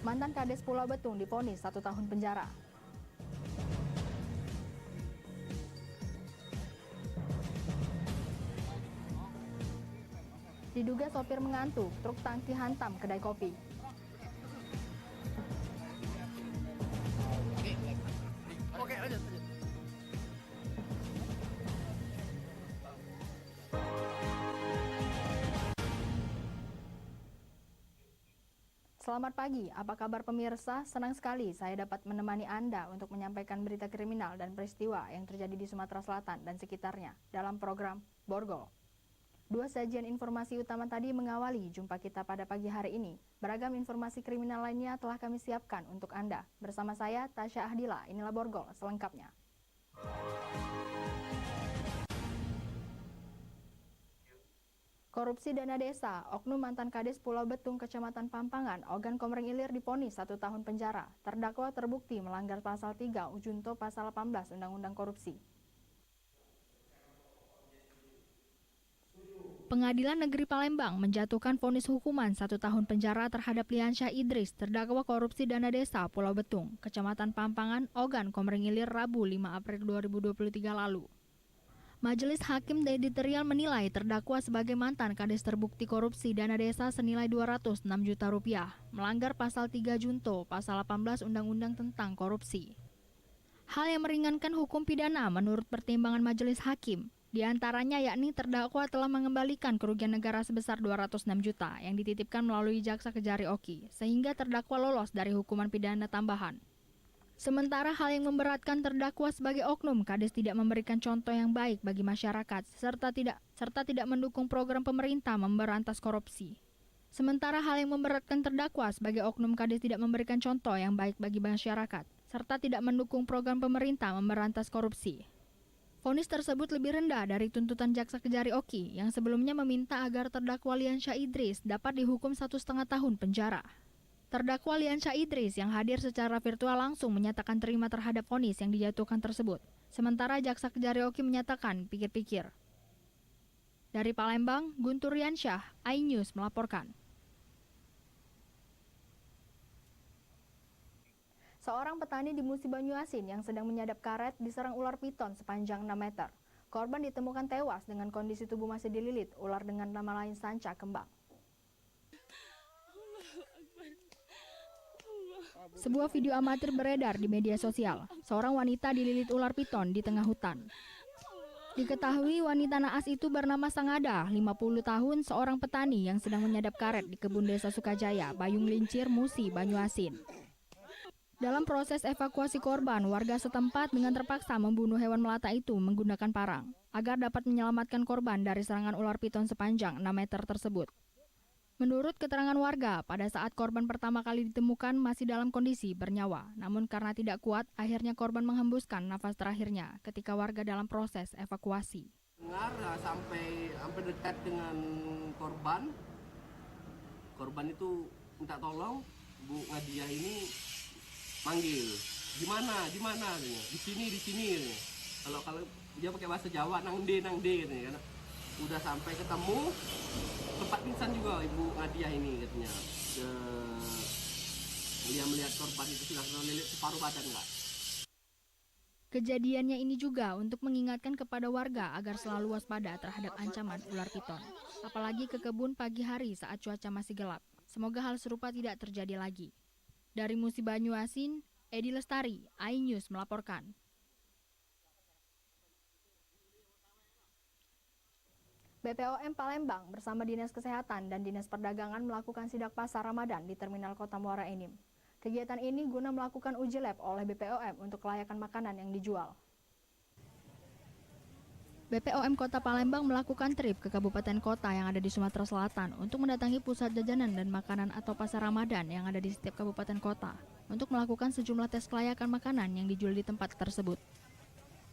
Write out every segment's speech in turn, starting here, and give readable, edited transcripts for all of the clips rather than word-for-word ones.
Mantan Kades Pulau Betung divonis 1 tahun penjara. Diduga sopir mengantuk, truk tangki hantam kedai kopi. Oke, lanjut. Selamat pagi, apa kabar pemirsa? Senang sekali saya dapat menemani Anda untuk menyampaikan berita kriminal dan peristiwa yang terjadi di Sumatera Selatan dan sekitarnya dalam program Borgol. Dua sajian informasi utama tadi mengawali jumpa kita pada pagi hari ini. Beragam informasi kriminal lainnya telah kami siapkan untuk Anda. Bersama saya, Tasya Ahdila, inilah Borgol selengkapnya. Korupsi dana desa, oknum mantan Kades Pulau Betung Kecamatan Pampangan, Ogan Komering Ilir divonis 1 tahun penjara. Terdakwa terbukti melanggar pasal 3 Ujunto pasal 18 Undang-Undang Korupsi. Pengadilan Negeri Palembang menjatuhkan vonis hukuman 1 tahun penjara terhadap Liansyah Idris, terdakwa korupsi dana desa Pulau Betung, Kecamatan Pampangan, Ogan Komering Ilir, Rabu 5 April 2023 lalu. Majelis Hakim Editorial menilai terdakwa sebagai mantan Kades terbukti korupsi dana desa senilai 206 juta rupiah, melanggar pasal 3 Junto, pasal 18 Undang-Undang tentang Korupsi. Hal yang meringankan hukum pidana menurut pertimbangan Majelis Hakim, di antaranya yakni terdakwa telah mengembalikan kerugian negara sebesar 206 juta yang dititipkan melalui Jaksa Kejari Oki, sehingga terdakwa lolos dari hukuman pidana tambahan. Sementara hal yang memberatkan terdakwa sebagai oknum Kades tidak memberikan contoh yang baik bagi masyarakat serta tidak mendukung program pemerintah memberantas korupsi. Sementara hal yang memberatkan terdakwa sebagai oknum Kades tidak memberikan contoh yang baik bagi masyarakat serta tidak mendukung program pemerintah memberantas korupsi. Vonis tersebut lebih rendah dari tuntutan Jaksa Kejari Oki yang sebelumnya meminta agar terdakwa Liansyah Idris dapat dihukum 1,5 tahun penjara. Terdakwa Liansyah Idris yang hadir secara virtual langsung menyatakan terima terhadap vonis yang dijatuhkan tersebut. Sementara Jaksa Kejari Oki menyatakan pikir-pikir. Dari Palembang, Guntur Riansyah, iNews melaporkan. Seorang petani di Musi Banyuasin yang sedang menyadap karet diserang ular piton sepanjang 6 meter. Korban ditemukan tewas dengan kondisi tubuh masih dililit ular dengan nama lain sanca kembang. Sebuah video amatir beredar di media sosial. Seorang wanita dililit ular piton di tengah hutan. Diketahui wanita naas itu bernama Sangada, 50 tahun, seorang petani yang sedang menyadap karet di kebun desa Sukajaya, Bayung Lincir, Musi, Banyuasin. Dalam proses evakuasi korban, warga setempat dengan terpaksa membunuh hewan melata itu menggunakan parang, agar dapat menyelamatkan korban dari serangan ular piton sepanjang 6 meter tersebut. Menurut keterangan warga, pada saat korban pertama kali ditemukan masih dalam kondisi bernyawa, namun karena tidak kuat, akhirnya korban menghembuskan nafas terakhirnya ketika warga dalam proses evakuasi. Dengar sampai dekat dengan korban itu minta tolong, Bu Ngadiah ini manggil, di mana, di sini. Kalau dia pakai bahasa Jawa, nang de, katanya. Udah sampai ketemu, tempat pingsan juga Ibu Ngadiah ini katanya. Dia melihat korban itu sudah terlilit separuh badan enggak. Kejadiannya ini juga untuk mengingatkan kepada warga agar selalu waspada terhadap ancaman ular piton. Apalagi ke kebun pagi hari saat cuaca masih gelap. Semoga hal serupa tidak terjadi lagi. Dari Musi Banyuasin, Edi Lestari, iNews melaporkan. BPOM Palembang bersama Dinas Kesehatan dan Dinas Perdagangan melakukan sidak pasar Ramadan di Terminal Kota Muara Enim. Kegiatan ini guna melakukan uji lab oleh BPOM untuk kelayakan makanan yang dijual. BPOM Kota Palembang melakukan trip ke kabupaten kota yang ada di Sumatera Selatan untuk mendatangi pusat jajanan dan makanan atau pasar Ramadan yang ada di setiap kabupaten kota untuk melakukan sejumlah tes kelayakan makanan yang dijual di tempat tersebut.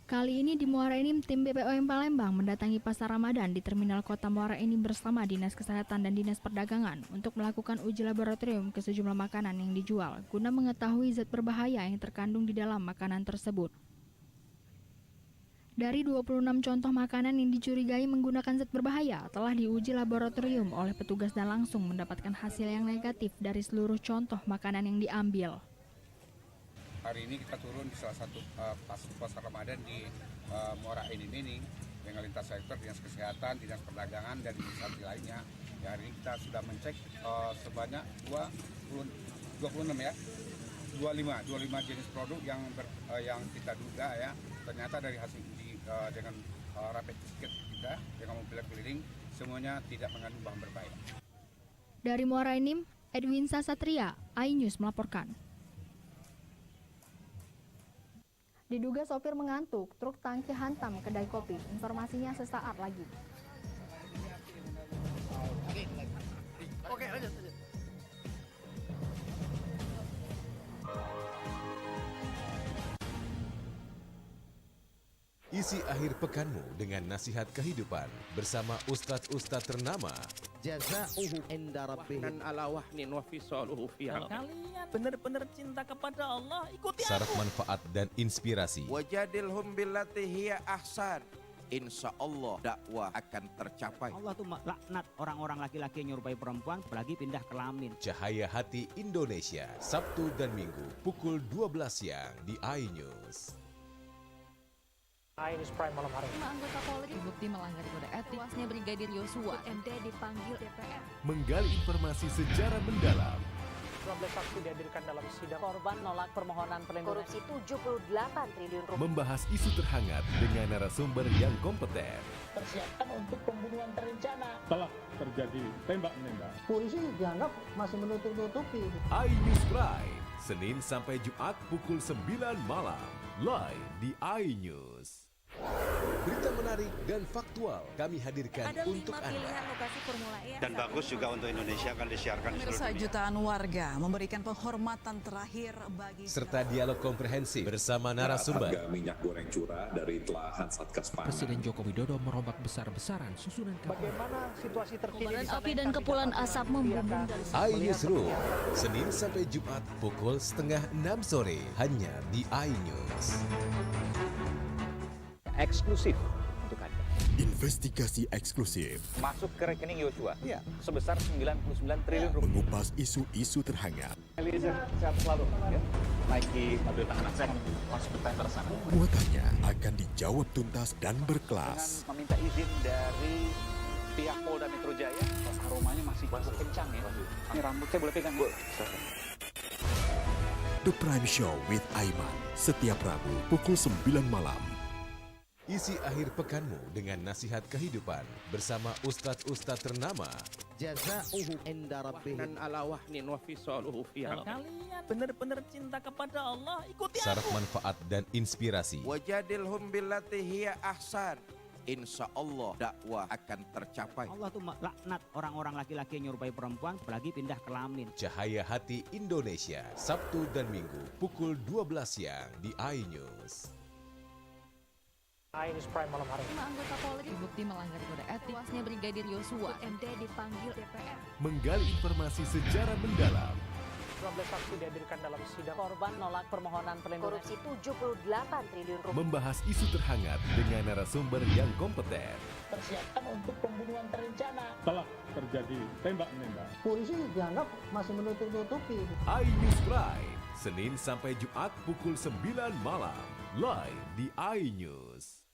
Kali ini di Muara Enim, tim BPOM Palembang mendatangi pasar Ramadan di Terminal Kota Muara Enim bersama Dinas Kesehatan dan Dinas Perdagangan untuk melakukan uji laboratorium ke sejumlah makanan yang dijual guna mengetahui zat berbahaya yang terkandung di dalam makanan tersebut. Dari 26 contoh makanan yang dicurigai menggunakan zat berbahaya telah diuji laboratorium oleh petugas dan langsung mendapatkan hasil yang negatif dari seluruh contoh makanan yang diambil. Hari ini kita turun di salah satu pasar Ramadan di Muara Enim ini dengan lintas sektor, dinas kesehatan, dinas perdagangan, dan instansi lainnya. Ya, hari ini kita sudah mencek sebanyak 25 jenis produk yang kita duga ya. Ternyata dari hasil uji dengan rapid test kita dengan mobil keliling semuanya tidak mengandung bahan berbahaya. Dari Muara Enim, Edwin Sasatria, iNews melaporkan. Diduga sopir mengantuk, truk tangki hantam kedai kopi. Informasinya sesaat lagi. Oke, lanjut. Isi akhir pekanmu dengan nasihat kehidupan bersama Ustadz-Ustadz ternama. Jazauhu inda rabbihim ala wahnin wa fisaluhu fiha. Kalian benar-benar cinta kepada Allah, ikuti Syarat aku. manfaat dan inspirasi. wajadilhum billati hiya ahsan. Insya Allah dakwah akan tercapai. Allah tuh laknat orang-orang laki-laki yang nyerupai perempuan apalagi pindah kelamin. Cahaya Hati Indonesia, Sabtu dan Minggu pukul 12 siang di iNews. iNews Prime malam hari. 5 anggota Polri terbukti melanggar kode etik. Tuasnya Brigadir Yosua, MD dipanggil DPR. Menggali informasi sejarah mendalam. 12 saksi dihadirkan dalam sidang. Korban nolak permohonan perlindungan. Korupsi 78 triliun rupiah. Membahas isu terhangat dengan narasumber yang kompeten. Persiapan untuk pembunuhan terencana. Telah terjadi tembak-menembak. Polisi dianggap masih menutup-nutupi. iNews Prime, Senin sampai Jumat pukul 9 malam. Live di iNews. Berita menarik dan faktual kami hadirkan Ada 5 untuk Anda. pilihan lokasi Formula E. Dan bagus juga untuk Indonesia akan disiarkan di seluruh Pemirsa, dunia. jutaan warga memberikan penghormatan terakhir bagi Serta dialog komprehensif bersama narasumber. Harga minyak goreng curah dari telahan Satgas Pangan. Presiden Joko Widodo merombak besar-besaran susunan kabinet. Bagaimana situasi terkini? Kobaran api dan kepulan asap membumbung dari iNews Room, Senin sampai Jumat pukul 5:30 sore hanya di iNews. Eksklusif untuk Anda. Investigasi eksklusif Masuk ke rekening Yosua sebesar 99 triliun rupiah. mengupas isu-isu terhangat. Eliezer, sehat selalu ya. Naiki mobil tahanan saya masuk ke tender sana. Muatannya akan dijawab tuntas dan berkelas. Dengan meminta izin dari pihak Polda Metro Jaya. Aromanya masih cukup kencang ya. Ini rambut saya boleh pegang, Bu? The Prime Show with Aiman setiap Rabu pukul 9 malam. Isi akhir pekanmu dengan nasihat kehidupan bersama Ustadz-Ustadz ternama. Jazauhu inda rabbihim ala wahnin wa fisaluhu fiha. Kalian benar-benar cinta kepada Allah, ikuti Syarat aku. manfaat dan inspirasi. wajadilhum billati hiya ahsan. Insya Allah dakwah akan tercapai. Allah tuh laknat orang-orang laki-laki yang nyerupai perempuan apalagi pindah kelamin. Cahaya Hati Indonesia, Sabtu dan Minggu pukul 12 siang di iNews. iNews Prime malam hari. 5 anggota Polri terbukti melanggar kode etik. Tuasnya Brigadir Yosua, MD dipanggil DPR. Menggali informasi sejarah mendalam. 12 saksi dihadirkan dalam sidang. Korban nolak permohonan perlindungan. Korupsi 78 triliun rupiah. Membahas isu terhangat dengan narasumber yang kompeten. Persiapan untuk pembunuhan terencana. Telah terjadi tembak-menembak. Polisi dianggap masih menutup-nutupi. iNews Prime, Senin sampai Jumat pukul 9 malam. Live di iNews.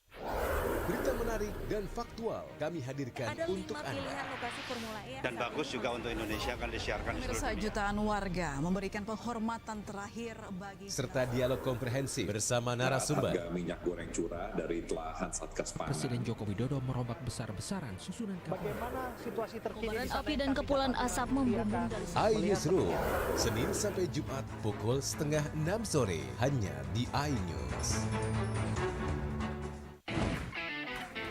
Berita menarik dan faktual kami hadirkan Ada 5 untuk Anda. pilihan lokasi Formula E. Dan bagus juga untuk Indonesia akan disiarkan di seluruh Pemirsa, dunia. jutaan warga memberikan penghormatan terakhir bagi Serta dialog komprehensif bersama narasumber. Harga minyak goreng curah dari telahan Satgas Pangan. Presiden Joko Widodo merombak besar-besaran susunan kabinet. Bagaimana situasi terkini? Kobaran api dan kepulan asap membumbung dari iNews Room, Senin sampai Jumat pukul 5:30 sore hanya di iNews.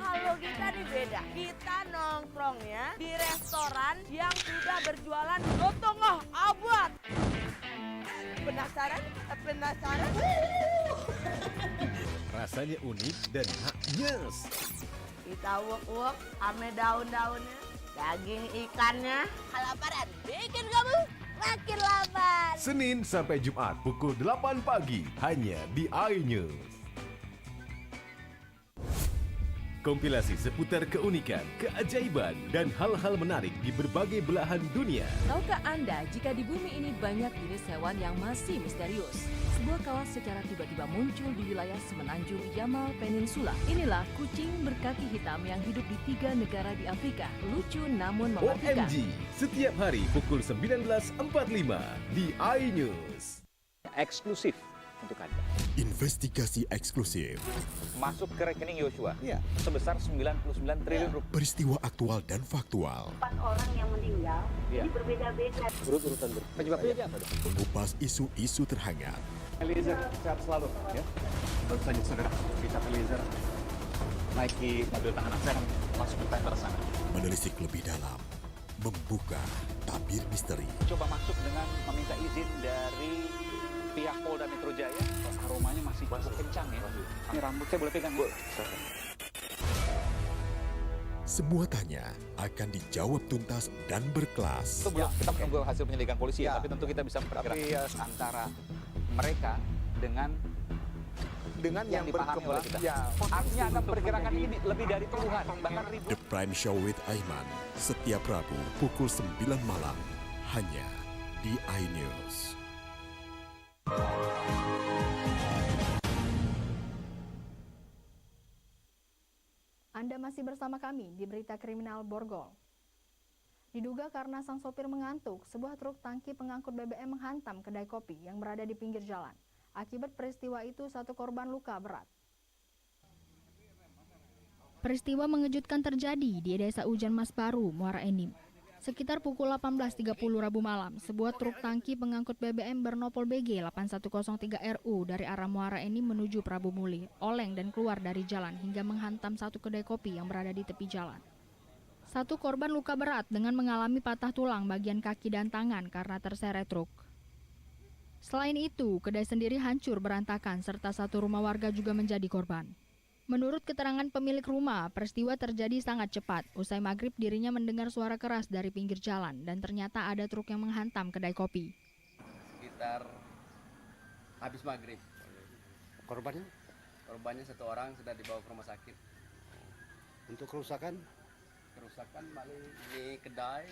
Kalau kita nih beda. Kita nongkrongnya di restoran yang sudah berjualan lotongoh abad. Penasaran? Penasaran? Rasanya unik dan nyes. Kita uak-uak ame daun-daunnya, daging ikannya. Kelaparan bikin kamu makin lapar. Senin sampai Jumat pukul 8 pagi hanya di iNews. Kompilasi seputar keunikan, keajaiban, dan hal-hal menarik di berbagai belahan dunia. Tahukah Anda jika di bumi ini banyak jenis hewan yang masih misterius? Sebuah kawas secara tiba-tiba muncul di wilayah semenanjung Yamal Peninsula. Inilah kucing berkaki hitam yang hidup di 3 negara di Afrika. Lucu namun mematikan. OMG, setiap hari pukul 19.45 di iNews. Eksklusif untuk Anda. Investigasi eksklusif. Masuk ke rekening Yosua sebesar 99 triliun rupiah. Peristiwa aktual dan faktual. 4 orang yang meninggal, ini berbeda-beda. Urut-urutan penyebabnya apa? Mengupas isu-isu terhangat. Eliezer, sehat selalu. Ya. Baru saja saudara, kita Eliezer naiki mobil tahanan saya akan masuk ke tanker sana. Menelisik lebih dalam. Membuka tabir misteri. Coba masuk dengan meminta izin dari pihak Polda Metro Jaya. Aromanya masih kencang ya. Ini rambut saya boleh pegang? Semua tanya akan dijawab tuntas dan berkelas. Itu belum, kita menunggu hasil penyelidikan polisi ya, tapi tentu kita bisa memperkirakan antara mereka dengan yang dipahami oleh kita. Artinya Anda memperkirakan ini lebih dari puluhan, bahkan ribuan. The Prime Show with Aiman, setiap Rabu pukul 9 malam, hanya di iNews. Anda masih bersama kami di Berita Kriminal Borgol. Diduga karena sang sopir mengantuk, sebuah truk tangki pengangkut BBM menghantam kedai kopi yang berada di pinggir jalan. Akibat peristiwa itu, 1 korban luka berat. Peristiwa mengejutkan terjadi di Desa Ujan Mas Baru, Muara Enim. Sekitar pukul 18.30 Rabu malam, sebuah truk tangki pengangkut BBM bernopol BG 8103 RU dari arah Muara Enim menuju Prabu Muli, oleng dan keluar dari jalan hingga menghantam 1 kedai kopi yang berada di tepi jalan. 1 korban luka berat dengan mengalami patah tulang bagian kaki dan tangan karena terseret truk. Selain itu, kedai sendiri hancur berantakan serta 1 rumah warga juga menjadi korban. Menurut keterangan pemilik rumah, peristiwa terjadi sangat cepat. Usai maghrib, dirinya mendengar suara keras dari pinggir jalan dan ternyata ada truk yang menghantam kedai kopi. Sekitar habis maghrib. Korbannya? Korbannya 1 orang sudah dibawa ke rumah sakit. Untuk kerusakan? Kerusakan paling ini kedai,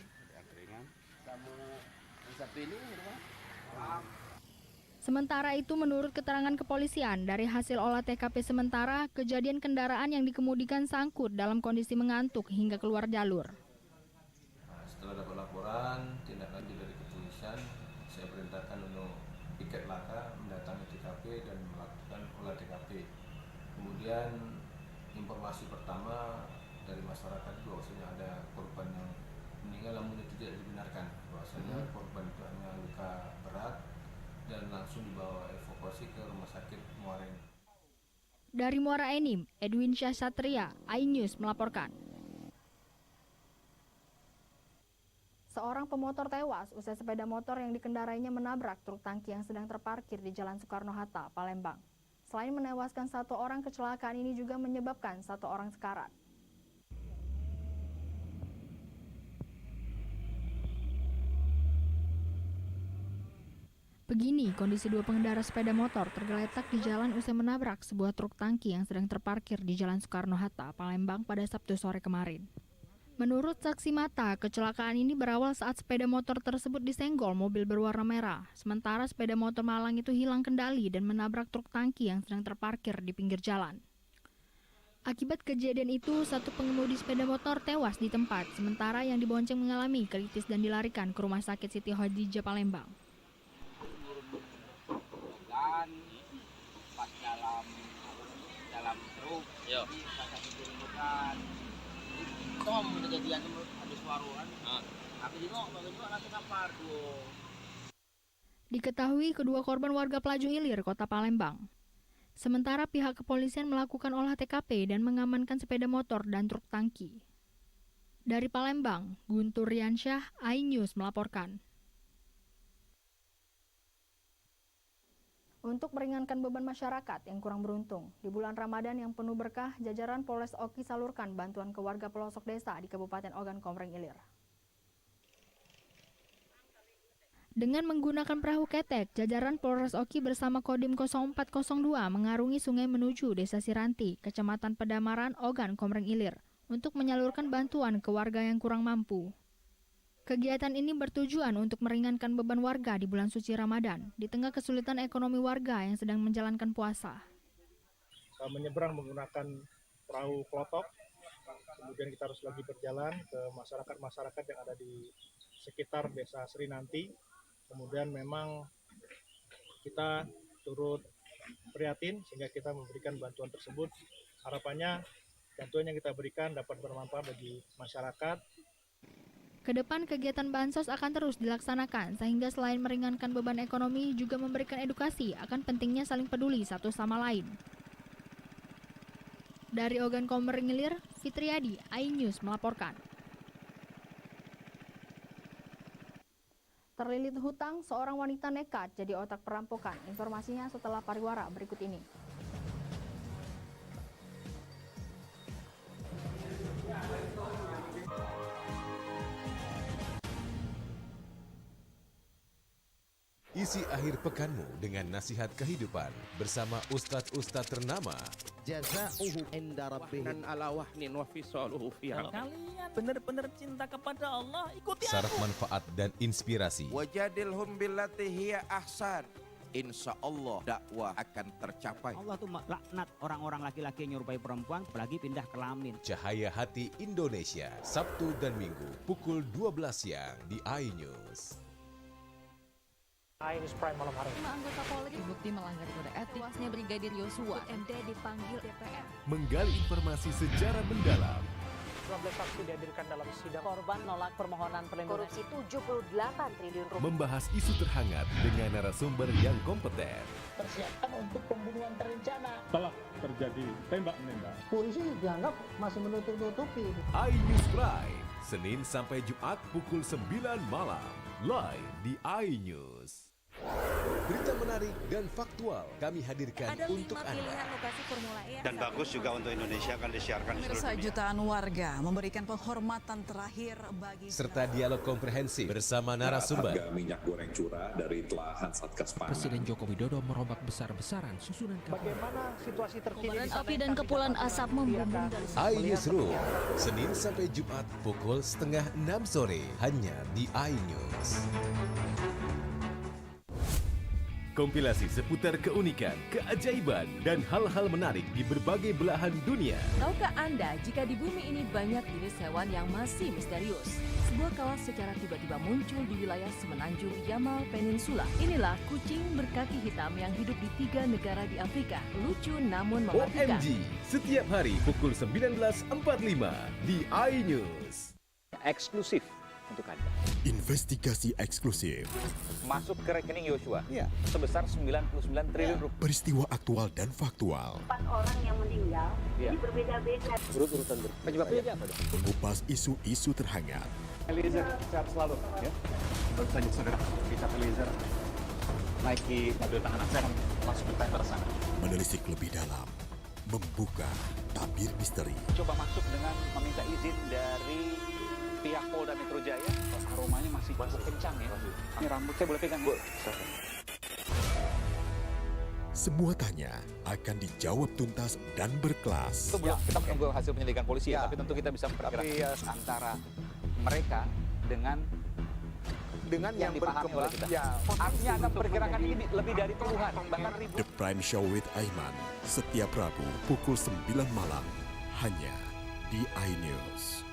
ringan, sama yang satu ini rumah. Sementara itu, menurut keterangan kepolisian, dari hasil olah TKP sementara, kejadian kendaraan yang dikemudikan sangkut dalam kondisi mengantuk hingga keluar jalur. Setelah dapat laporan, tindak lanjut dari kepolisian, saya perintahkan untuk piket laka mendatangi TKP dan melakukan olah TKP. Kemudian informasi pertama dari masyarakat bahwasanya ada korban yang meninggal namun itu tidak dibenarkan. Bahwasanya korban itu hanya luka berat dan langsung dibawa evakuasi ke rumah sakit Muara Enim. Dari Muara Enim, Edwin Syah Satria, iNews melaporkan. Seorang pemotor tewas usai sepeda motor yang dikendarainya menabrak truk tangki yang sedang terparkir di Jalan Soekarno-Hatta, Palembang. Selain menewaskan 1 orang, kecelakaan ini juga menyebabkan 1 orang sekarat. Begini kondisi 2 pengendara sepeda motor tergeletak di jalan usai menabrak sebuah truk tangki yang sedang terparkir di Jalan Soekarno-Hatta, Palembang pada Sabtu sore kemarin. Menurut saksi mata, kecelakaan ini berawal saat sepeda motor tersebut disenggol mobil berwarna merah. Sementara sepeda motor malang itu hilang kendali dan menabrak truk tangki yang sedang terparkir di pinggir jalan. Akibat kejadian itu, 1 pengemudi sepeda motor tewas di tempat, sementara yang dibonceng mengalami kritis dan dilarikan ke Rumah Sakit Siti Khadijah, Palembang. Pas dalam truk, itu mau kejadian habis waruan, tapi juga nanti kapar tuh. Diketahui kedua korban warga Pelaju Ilir, Kota Palembang. Sementara pihak kepolisian melakukan olah TKP dan mengamankan sepeda motor dan truk tangki. Dari Palembang, Guntur Riansyah, iNews melaporkan. Untuk meringankan beban masyarakat yang kurang beruntung, di bulan Ramadan yang penuh berkah, jajaran Polres Oki salurkan bantuan ke warga pelosok desa di Kabupaten Ogan Komering Ilir. Dengan menggunakan perahu ketek, jajaran Polres Oki bersama Kodim 0402 mengarungi sungai menuju Desa Siranti, Kecamatan Pedamaran, Ogan, Komering Ilir, untuk menyalurkan bantuan ke warga yang kurang mampu. Kegiatan ini bertujuan untuk meringankan beban warga di bulan suci Ramadan, di tengah kesulitan ekonomi warga yang sedang menjalankan puasa. Menyeberang menggunakan perahu klotok, kemudian kita harus lagi berjalan ke masyarakat-masyarakat yang ada di sekitar Desa Siranti. Kemudian memang kita turut prihatin sehingga kita memberikan bantuan tersebut. Harapannya bantuan yang kita berikan dapat bermanfaat bagi masyarakat. Kedepan kegiatan bansos akan terus dilaksanakan sehingga selain meringankan beban ekonomi juga memberikan edukasi akan pentingnya saling peduli satu sama lain. Dari Ogan Komering Ilir, Fitriadi, iNews melaporkan. Terlilit hutang, seorang wanita nekat jadi otak perampokan. Informasinya setelah pariwara berikut ini. Isi akhir pekanmu dengan nasihat kehidupan bersama Ustadz-Ustadz ternama. Jazauhu inda rabbihim ala wahnin wa fisaluhu fi kalian benar-benar cinta kepada Allah, ikuti Syarat manfaat dan inspirasi. Wajadilhum billati hiya ahsan. Insya Allah dakwah akan tercapai. Allah tuh laknat orang-orang laki-laki yang nyerupai perempuan, apalagi pindah kelamin. Cahaya Hati Indonesia, Sabtu dan Minggu pukul 12 siang di iNews. iNews Prime malam hari. 5 anggota Polri terbukti melanggar kode etik. Tuasnya Brigadir Yosua, MD dipanggil DPR. Menggali informasi secara mendalam. 12 saksi dihadirkan dalam sidang. Korban nolak permohonan perlindungan. Korupsi 78 triliun rupiah. Membahas isu terhangat dengan narasumber yang kompeten. Persiapan untuk pembunuhan terencana. Telah terjadi tembak-menembak. Polisi dianggap masih menutup-nutupi. iNews Prime, Senin sampai Jumat pukul 9 malam. Live di iNews. Berita menarik dan faktual kami hadirkan untuk Anda. Lokasi Formula E Dan bagus juga untuk Indonesia akan disiarkan di seluruh Pemirsa, dunia. jutaan warga memberikan penghormatan terakhir bagi Serta dialog komprehensif bersama narasumber. Harga minyak goreng curah dari telahan Satgas Pangan. Presiden Joko Widodo merombak besar-besaran susunan kabinet. Bagaimana situasi terkini? Kobaran api dan kepulan asap membumbung dari iNewsroom, Senin sampai Jumat pukul 5:30 sore hanya di iNews. Kompilasi seputar keunikan, keajaiban, dan hal-hal menarik di berbagai belahan dunia. Tahukah Anda jika di bumi ini banyak jenis hewan yang masih misterius? Sebuah kawas secara tiba-tiba muncul di wilayah semenanjung Yamal Peninsula. Inilah kucing berkaki hitam yang hidup di 3 negara di Afrika. Lucu namun mematikan. OMG, setiap hari pukul 19.45 di iNews. Eksklusif untuk Anda. Investigasi eksklusif. Masuk ke rekening Yosua sebesar 99 triliun rupiah. Peristiwa aktual dan faktual. 4 orang yang meninggal, Iya. ini berbeda-beda. Urut-urutan penyebabnya apa? Mengupas isu-isu terhangat. Eliezer sehat selalu ya. Baru saja saudara Richard Eliezer naiki mobil tahanan saya masuk ke tanker sana. Menelisik lebih dalam. Membuka tabir misteri. Coba masuk dengan meminta izin dari pihak Polda Metro Jaya. Aromanya masih cukup kencang ya. Ini rambut saya boleh pegang, Bu? Semua tanya akan dijawab tuntas dan berkelas. Itu belum, kita menunggu hasil penyelidikan polisi, tapi tentu kita bisa memperkirakan antara mereka dengan yang dipahami oleh kita. Artinya Anda memperkirakan ini lebih dari puluhan, bahkan ribuan. The Prime Show with Aiman, setiap Rabu pukul 9 malam, hanya di iNews.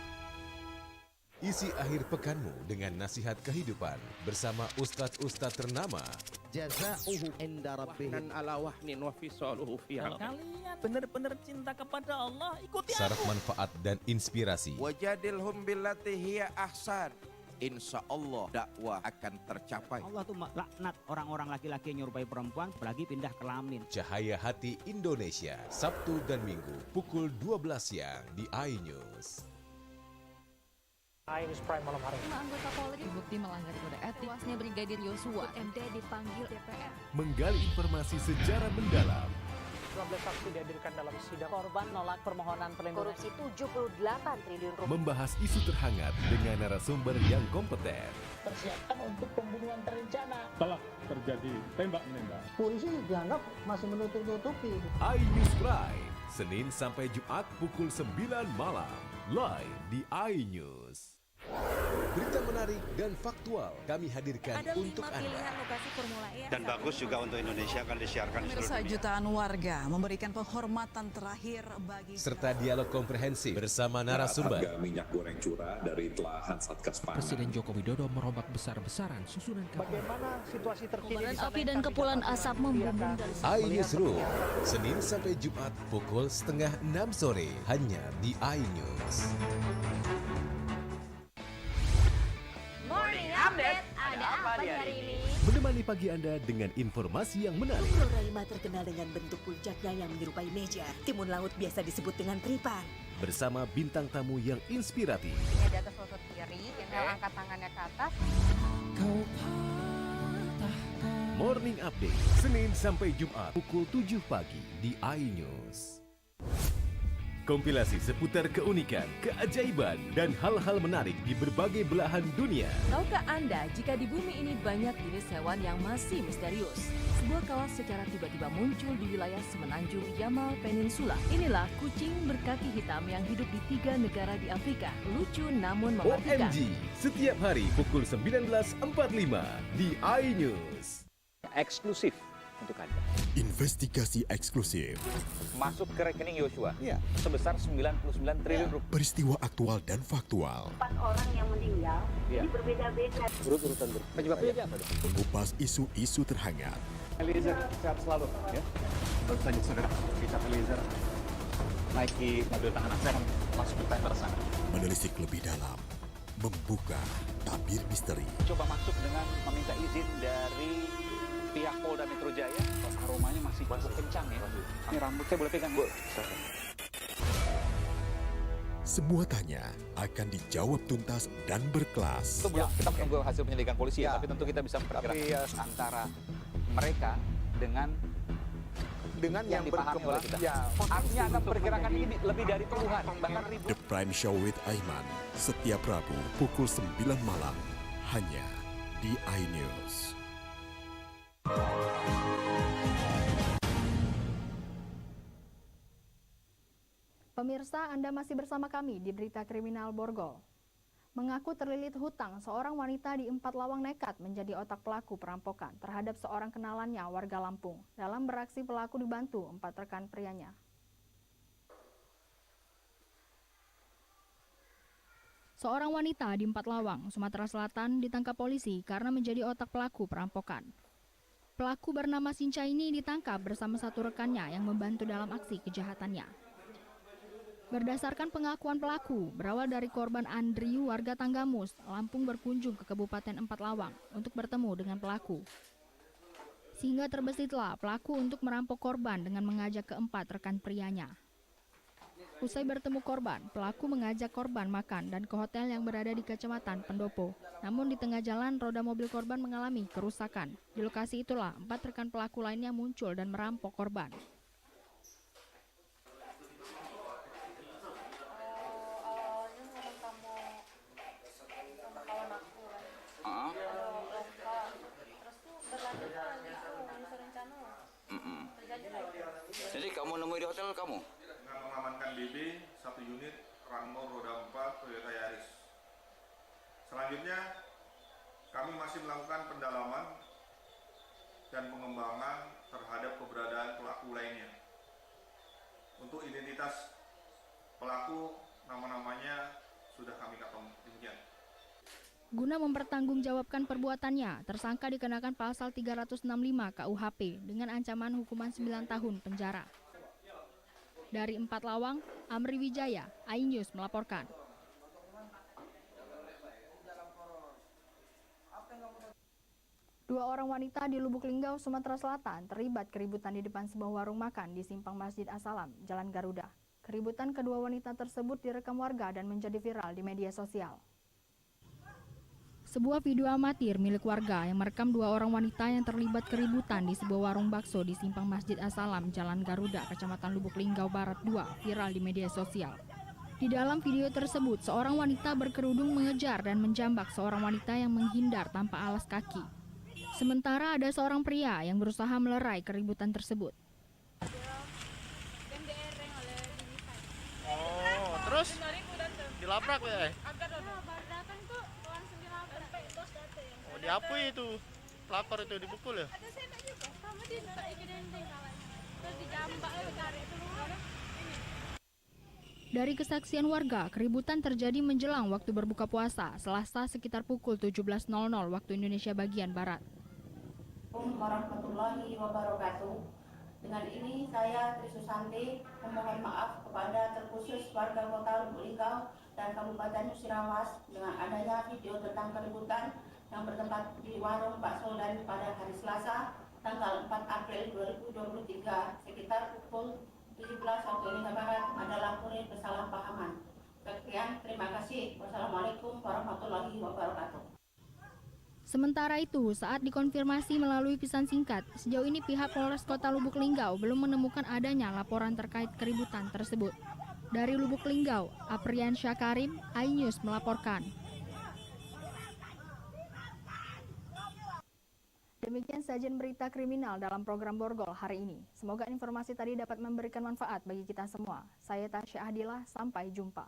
Isi akhir pekanmu dengan nasihat kehidupan bersama Ustadz-Ustadz ternama. Jazauhu inda rabbihim ala wahnin wa fisaluhu fi kalian benar-benar cinta kepada Allah, ikuti Syarat aku. manfaat dan inspirasi. Wajadilhum billati hiya ahsan. Insya Allah dakwah akan tercapai. Allah tuh laknat orang-orang laki-laki yang nyerupai perempuan, apalagi pindah kelamin. Cahaya Hati Indonesia, Sabtu dan Minggu pukul 12 siang di iNews. iNews Prime malam hari. 5 anggota Polri terbukti melanggar kode etik. Tuasnya Brigadir Yosua, MD dipanggil DPR. Menggali informasi secara mendalam. 15 saksi dihadirkan dalam sidang. Korban nolak permohonan perlindungan. Korupsi 78 triliun rupiah. Membahas isu terhangat dengan narasumber yang kompeten. Persiapkan untuk pembunuhan terencana. Telah terjadi tembak-menembak. Polisi dianggap masih menutup-nutupi. iNews Prime, Senin sampai Jumat pukul 9 malam. Live di iNews. Berita menarik dan faktual kami hadirkan untuk Anda. Lokasi Formula E Dan bagus juga untuk Indonesia akan disiarkan di seluruh Pemirsa, dunia. jutaan warga memberikan penghormatan terakhir bagi Serta dialog komprehensif bersama narasumber. Harga minyak goreng curah dari telahan Satgas Pangan. Presiden Joko Widodo merombak besar-besaran susunan kabinet. Bagaimana situasi terkini? Kobaran api dan kepulan asap membumbung dari iNewsroom, Senin sampai Jumat pukul 5:30 sore hanya di iNews. Morning Update, ada apa di hari ini? Menemani pagi Anda dengan informasi yang menarik. Pulau Raima terkenal dengan bentuk puncaknya yang menyerupai meja. Timun laut biasa disebut dengan tripan. Bersama bintang tamu yang inspiratif. Ini di atas lutut kiri, inhale angkat tangannya ke atas. Morning Update, Senin sampai Jumat pukul 7 pagi di iNews. Kompilasi seputar keunikan, keajaiban, dan hal-hal menarik di berbagai belahan dunia. Tahukah Anda jika di bumi ini banyak jenis hewan yang masih misterius? Sebuah kawas secara tiba-tiba muncul di wilayah semenanjung Yamal Peninsula. Inilah kucing berkaki hitam yang hidup di 3 negara di Afrika. Lucu namun mematikan. OMG, setiap hari pukul 19.45 di iNews. Eksklusif untuk Anda. Investigasi eksklusif. Masuk ke rekening Yosua sebesar 99 triliun rupiah. Peristiwa aktual dan faktual. 4 orang yang meninggal, ini berbeda-beda. Urut-urutan penyebabnya apa? Mengupas isu-isu terhangat. Eliezer sehat selalu ya. Baru saja saudara Richard Eliezer naiki mobil tahanan saya masuk ke tender sana. Menelisik lebih dalam. Membuka tabir misteri. Coba masuk dengan meminta izin dari pihak Polda Metro Jaya. Aromanya masih cukup kencang ya. Ini rambut saya boleh pegang, Bu? Semua tanya akan dijawab tuntas dan berkelas. Sebelum kita menunggu hasil penyelidikan polisi ya, tapi tentu kita bisa memperkirakan antara mereka dengan yang dipahami oleh kita. Artinya akan memperkirakan ini lebih dari puluhan, bahkan ribuan. The Prime Show with Aiman, setiap Rabu pukul 9 malam, hanya di iNews. Pemirsa, Anda masih bersama kami di Berita Kriminal Borgol. Mengaku terlilit hutang, seorang wanita di 4 Lawang nekat menjadi otak pelaku perampokan terhadap seorang kenalannya warga Lampung. Dalam beraksi, pelaku dibantu 4 rekan prianya. Seorang wanita di 4 Lawang, Sumatera Selatan ditangkap polisi karena menjadi otak pelaku perampokan. Pelaku bernama Sinca ini ditangkap bersama 1 rekannya yang membantu dalam aksi kejahatannya. Berdasarkan pengakuan pelaku, berawal dari korban Andriu warga Tanggamus, Lampung berkunjung ke Kabupaten 4 Lawang untuk bertemu dengan pelaku. Sehingga terbesitlah pelaku untuk merampok korban dengan mengajak keempat rekan prianya. Usai bertemu korban, pelaku mengajak korban makan dan ke hotel yang berada di Kecamatan Pendopo. Namun di tengah jalan, roda mobil korban mengalami kerusakan. Di lokasi itulah 4 rekan pelaku lainnya muncul dan merampok korban. Jadi kamu nemui di hotel kamu? Dengan mengamankan BB 1 unit Ranmor roda 4 Toyota Yaris. Selanjutnya kami masih melakukan pendalaman dan pengembangan terhadap keberadaan pelaku lainnya. Untuk identitas pelaku, nama-namanya sudah kami ketemu. Demikian. Guna mempertanggungjawabkan perbuatannya, tersangka dikenakan pasal 365 KUHP dengan ancaman hukuman 9 tahun penjara. Dari 4 Lawang, Amri Wijaya, iNews melaporkan. Dua orang wanita di Lubuk Linggau, Sumatera Selatan terlibat keributan di depan sebuah warung makan di simpang Masjid As-Salam, Jalan Garuda. Keributan kedua wanita tersebut direkam warga dan menjadi viral di media sosial. Sebuah video amatir milik warga yang merekam dua orang wanita yang terlibat keributan di sebuah warung bakso di simpang Masjid As-Salam, Jalan Garuda, Kecamatan Lubuk Linggau Barat 2, viral di media sosial. Di dalam video tersebut, seorang wanita berkerudung mengejar dan menjambak seorang wanita yang menghindar tanpa alas kaki. Sementara ada seorang pria yang berusaha melerai keributan tersebut. Oh, terus dilabrak ya? Oh, diapui itu, pelapor itu dipukul ya? Dari kesaksian warga, keributan terjadi menjelang waktu berbuka puasa, Selasa sekitar pukul 17.00 waktu Indonesia bagian Barat. Assalamualaikum warahmatullahi wabarakatuh. Dengan ini saya Tri Susanti memohon maaf kepada terkhusus warga Kota Lubuk Linggau dan Kabupaten Musirawas dengan adanya video tentang keributan yang bertempat di warung bakso dan pada hari Selasa tanggal 4 April 2023 sekitar pukul 17 waktu Indonesia Barat adalah murni kesalahpahaman. Sekian, terima kasih. Wassalamualaikum warahmatullahi wabarakatuh. Sementara itu, saat dikonfirmasi melalui pesan singkat, sejauh ini pihak Polres Kota Lubuk Linggau belum menemukan adanya laporan terkait keributan tersebut. Dari Lubuk Linggau, Aprian Syakarim, iNews melaporkan. Demikian sajian berita kriminal dalam program Borgol hari ini. Semoga informasi tadi dapat memberikan manfaat bagi kita semua. Saya Tasya Ahdilah, sampai jumpa.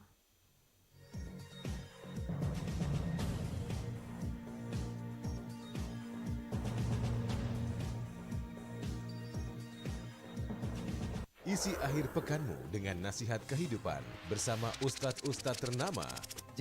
Isi akhir pekanmu dengan nasihat kehidupan bersama ustadz-ustadz ternama.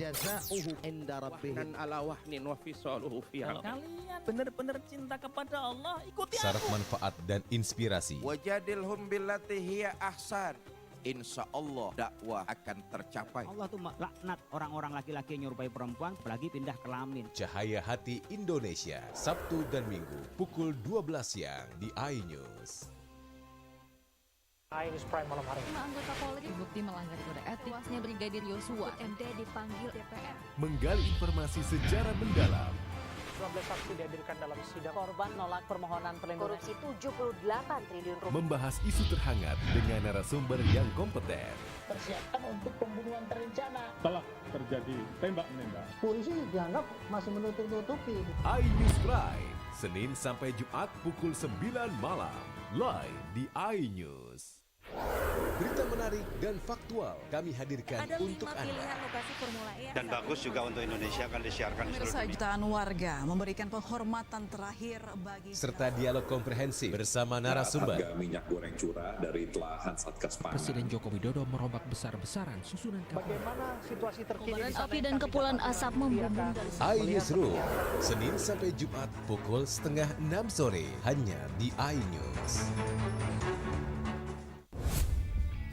Jazauhu inda rabbihim ala wahnin wa fisaluhu fi Kalau kalian benar-benar cinta kepada Allah, ikuti Syarat aku. manfaat dan inspirasi. Wajadilhum billati hiya ahsan. Insya Allah dakwah akan tercapai. Allah tuh laknat orang-orang laki-laki yang nyerupai perempuan apalagi pindah kelamin. Cahaya Hati Indonesia, Sabtu dan Minggu pukul 12 siang di iNews. iNews Prime malam hari. 5 anggota Polri terbukti melanggar kode etik. Tewasnya Brigadir Yosua, MD dipanggil DPR. Menggali informasi sejarah mendalam. 12 saksi dihadirkan dalam sidang. Korban nolak permohonan perlindungan. Korupsi 78 triliun rupiah. Membahas isu terhangat dengan narasumber yang kompeten. Persiapkan untuk pembunuhan terencana. Telah terjadi tembak-menembak. Polisi dianggap masih menutup-nutupi. iNews Prime, Senin sampai Jumat pukul 9 malam. Live di iNews. Berita menarik dan faktual kami hadirkan untuk Anda. Lokasi Formula E. Dan bagus juga untuk Indonesia akan disiarkan di seluruh dunia. Jutaan warga memberikan penghormatan terakhir bagi Serta dialog komprehensif bersama narasumber. Harga minyak goreng curah dari telahan Satgas Pangan. Presiden Joko Widodo merombak besar-besaran susunan kabinet. Bagaimana situasi terkini? Kobaran api dan kepulan asap membumbung dari iNewsroom, Senin sampai Jumat pukul 5:30 sore hanya di iNews.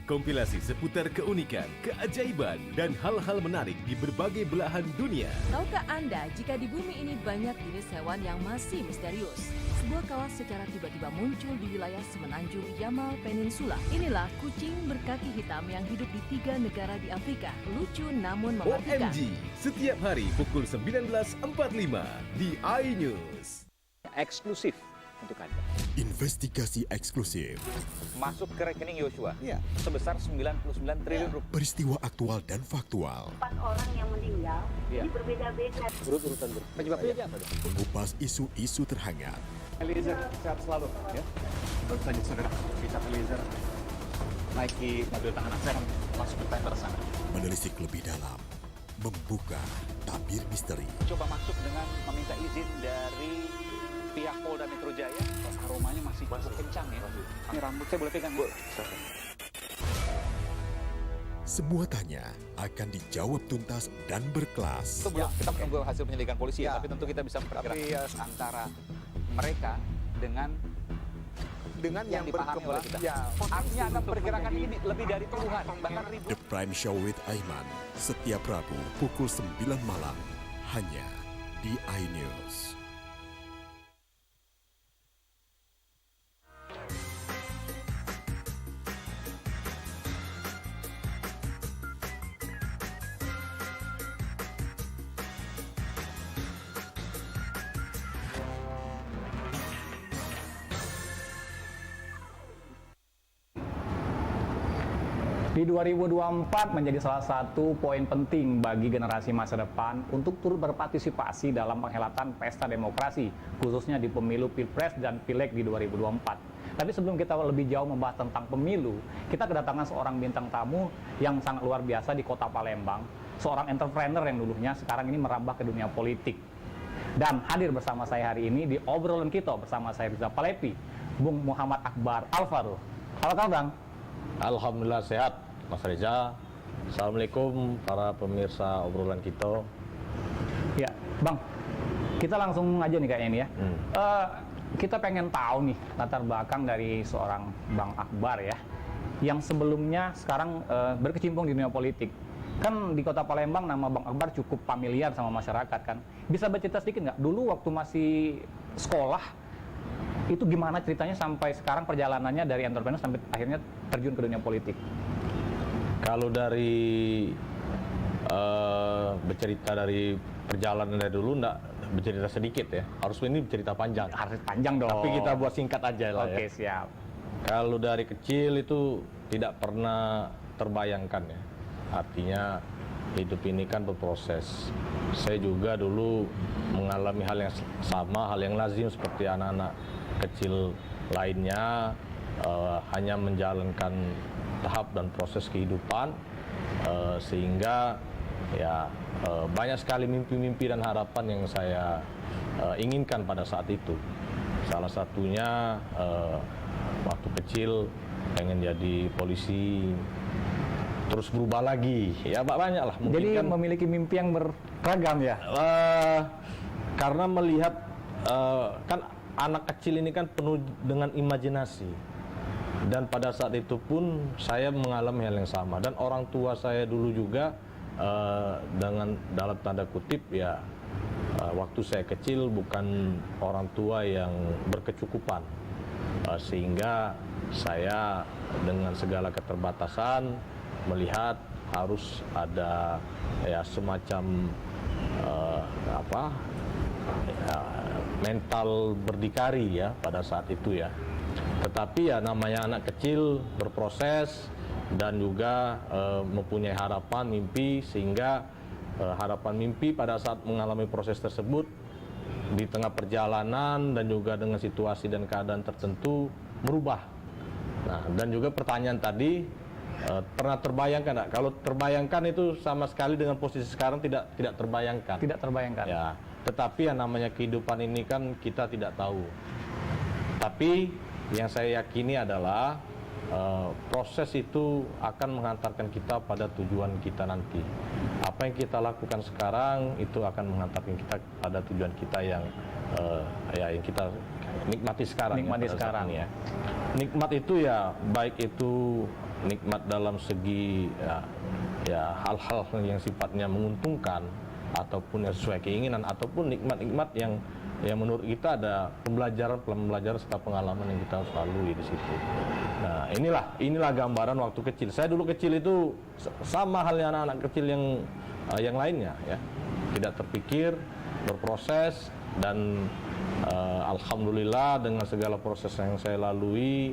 Kompilasi seputar keunikan, keajaiban, dan hal-hal menarik di berbagai belahan dunia. Tahukah Anda jika di bumi ini banyak jenis hewan yang masih misterius? Sebuah kawah secara tiba-tiba muncul di wilayah semenanjung Yamal Peninsula. Inilah kucing berkaki hitam yang hidup di 3 negara di Afrika. Lucu namun mematikan. OMG, setiap hari pukul 19.45 di iNews. Eksklusif untuk Anda. Investigasi eksklusif. Masuk ke rekening Yosua sebesar 99 triliun rupiah. Peristiwa aktual dan faktual. 4 orang yang meninggal, ini berbeda-beda. Urut-urutan penyebabnya apa dong? Mengupas isu-isu terhangat. Eliezer, sehat selalu ya. Baru saja saudara, Richard Eliezer naiki mobil tahanan saya masuk ke tender sana. Menelisik lebih dalam. Membuka tabir misteri. Coba masuk dengan meminta izin dari pihak Polda Metro Jaya. Aromanya masih kencang ya. Ini rambut saya boleh pegang, Bu? Semua tanya akan dijawab tuntas dan berkelas. Sebelum kita menunggu hasil penyelidikan polisi ya, tapi tentu kita bisa memperkirakan antara mereka dengan yang dipahami oleh kita. Artinya Anda memperkirakan ini lebih dari puluhan, bahkan ribuan. The Prime Show with Aiman, setiap Rabu pukul 9 malam, hanya di iNews. Di 2024 menjadi salah satu poin penting bagi generasi masa depan untuk turut berpartisipasi dalam penghelatan pesta demokrasi, khususnya di pemilu Pilpres dan Pileg di 2024. Tapi sebelum kita lebih jauh membahas tentang pemilu, kita kedatangan seorang bintang tamu yang sangat luar biasa di kota Palembang, seorang entrepreneur yang dulunya sekarang ini merambah ke dunia politik. Dan hadir bersama saya hari ini di obrolan kita bersama saya Riza Palepi, Bung Muhammad Akbar Alvaro. Apa kabar, Bang? Alhamdulillah sehat, Mas Reza. Assalamualaikum para pemirsa obrolan kita. Ya, Bang, kita langsung aja nih kayaknya ini ya. Kita pengen tahu nih latar belakang dari seorang Bang Akbar ya, yang sebelumnya sekarang berkecimpung di dunia politik. Kan di kota Palembang nama Bang Akbar cukup familiar sama masyarakat kan. Bisa bercerita sedikit nggak? Dulu waktu masih sekolah, itu gimana ceritanya sampai sekarang perjalanannya dari entrepreneur sampai akhirnya terjun ke dunia politik? Kalau dari bercerita dari perjalanan dari dulu, enggak bercerita sedikit ya. Harus ini bercerita panjang. Harus panjang dong. Tapi kita buat singkat aja lah ya. Oke, siap. Kalau dari kecil itu tidak pernah terbayangkan ya. Artinya hidup ini kan berproses. Saya juga dulu mengalami hal yang sama, hal yang lazim seperti anak-anak kecil lainnya, hanya menjalankan tahap dan proses kehidupan, sehingga ya banyak sekali mimpi-mimpi dan harapan yang saya inginkan pada saat itu. Salah satunya waktu kecil pengen jadi polisi, terus berubah lagi, ya banyak lah. Mungkin jadi kan, memiliki mimpi yang beragam ya? Karena melihat kan anak kecil ini kan penuh dengan imajinasi. Dan pada saat itu pun saya mengalami hal yang sama. Dan orang tua saya dulu juga dengan dalam tanda kutip ya, waktu saya kecil bukan orang tua yang berkecukupan. Sehingga saya dengan segala keterbatasan melihat harus ada ya semacam mental berdikari ya pada saat itu ya. Tetapi ya namanya anak kecil berproses dan juga mempunyai harapan, mimpi, sehingga harapan mimpi pada saat mengalami proses tersebut di tengah perjalanan dan juga dengan situasi dan keadaan tertentu berubah. Nah, dan juga pertanyaan tadi, pernah terbayangkan enggak? Kalau terbayangkan itu sama sekali dengan posisi sekarang tidak terbayangkan. Tidak terbayangkan. Ya, tetapi yang namanya kehidupan ini kan kita tidak tahu. Tapi yang saya yakini adalah proses itu akan mengantarkan kita pada tujuan kita nanti. Apa yang kita lakukan sekarang itu akan mengantarkan kita pada tujuan kita yang yang kita nikmati sekarang. Nikmati sekarang ya. Nikmat itu ya baik itu nikmat dalam segi ya hal-hal yang sifatnya menguntungkan ataupun yang sesuai keinginan, ataupun nikmat-nikmat yang menurut kita ada pembelajaran serta pengalaman yang kita harus lalui di situ. Nah, inilah gambaran waktu kecil. Saya dulu kecil itu sama halnya anak-anak kecil yang lainnya ya. Tidak terpikir, berproses, dan alhamdulillah dengan segala proses yang saya lalui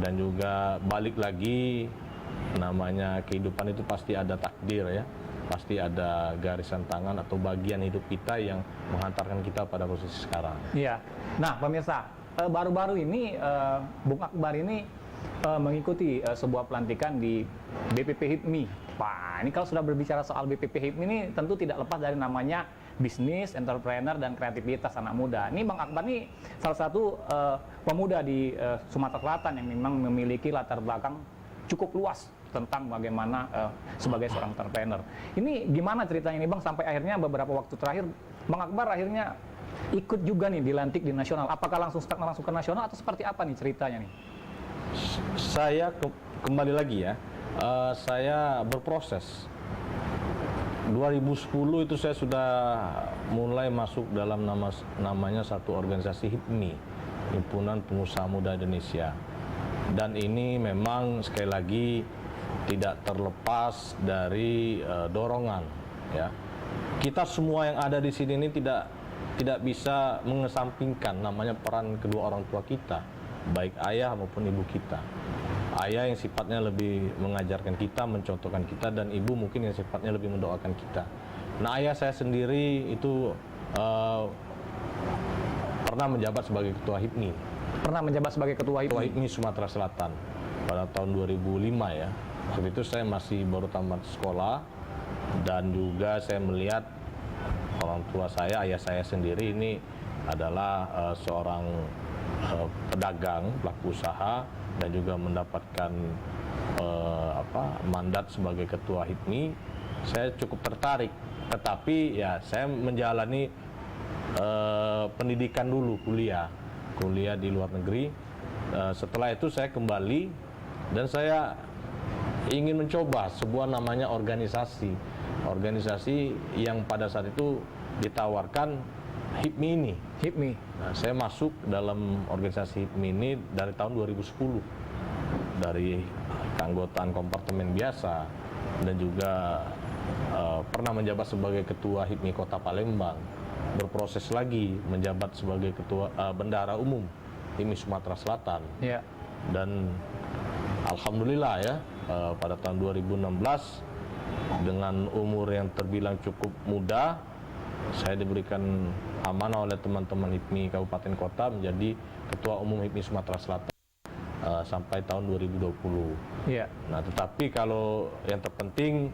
dan juga balik lagi, namanya kehidupan itu pasti ada takdir ya. Pasti ada garisan tangan atau bagian hidup kita yang menghantarkan kita pada posisi sekarang. Iya. Nah, pemirsa, baru-baru ini Bung Akbar ini mengikuti sebuah pelantikan di BPP HIPMI. Wah, ini kalau sudah berbicara soal BPP HIPMI ini tentu tidak lepas dari namanya bisnis, entrepreneur, dan kreativitas anak muda. Ini Bang Akbar ini salah satu pemuda di Sumatera Selatan yang memang memiliki latar belakang cukup luas tentang bagaimana sebagai seorang entrepreneur. Ini gimana ceritanya nih Bang, sampai akhirnya beberapa waktu terakhir Bang Akbar akhirnya ikut juga nih dilantik di nasional. Apakah langsung start langsung ke nasional atau seperti apa nih ceritanya nih? Saya kembali lagi ya, saya berproses. 2010 itu saya sudah mulai masuk dalam namanya satu organisasi HIPMI, Himpunan Pengusaha Muda Indonesia. Dan ini memang sekali lagi tidak terlepas dari dorongan ya. Kita semua yang ada di sini ini tidak bisa mengesampingkan namanya peran kedua orang tua kita, baik ayah maupun ibu kita. ayah yang sifatnya lebih mengajarkan kita, mencontohkan kita, dan ibu mungkin yang sifatnya lebih mendoakan kita. Nah, ayah saya sendiri itu pernah menjabat sebagai ketua HIPMI. Pernah menjabat sebagai ketua HIPMI Sumatera Selatan pada tahun 2005 ya. Waktu itu saya masih baru tamat sekolah, dan juga saya melihat orang tua saya, ayah saya sendiri ini adalah seorang pedagang, pelaku usaha, dan juga mendapatkan mandat sebagai ketua HIPMI. Saya cukup tertarik, tetapi ya saya menjalani pendidikan dulu, kuliah di luar negeri. Setelah itu saya kembali dan saya ingin mencoba sebuah namanya organisasi yang pada saat itu ditawarkan HIPMI ini. Nah, saya masuk dalam organisasi HIPMI ini dari tahun 2010, dari keanggotaan kompartemen biasa, dan juga pernah menjabat sebagai ketua HIPMI Kota Palembang, berproses lagi menjabat sebagai ketua bendahara umum HIPMI Sumatera Selatan. Ya. Dan alhamdulillah ya, pada tahun 2016 dengan umur yang terbilang cukup muda, saya diberikan amanah oleh teman-teman HIPMI Kabupaten Kota menjadi ketua umum HIPMI Sumatera Selatan sampai tahun 2020. Ya. Nah, tetapi kalau yang terpenting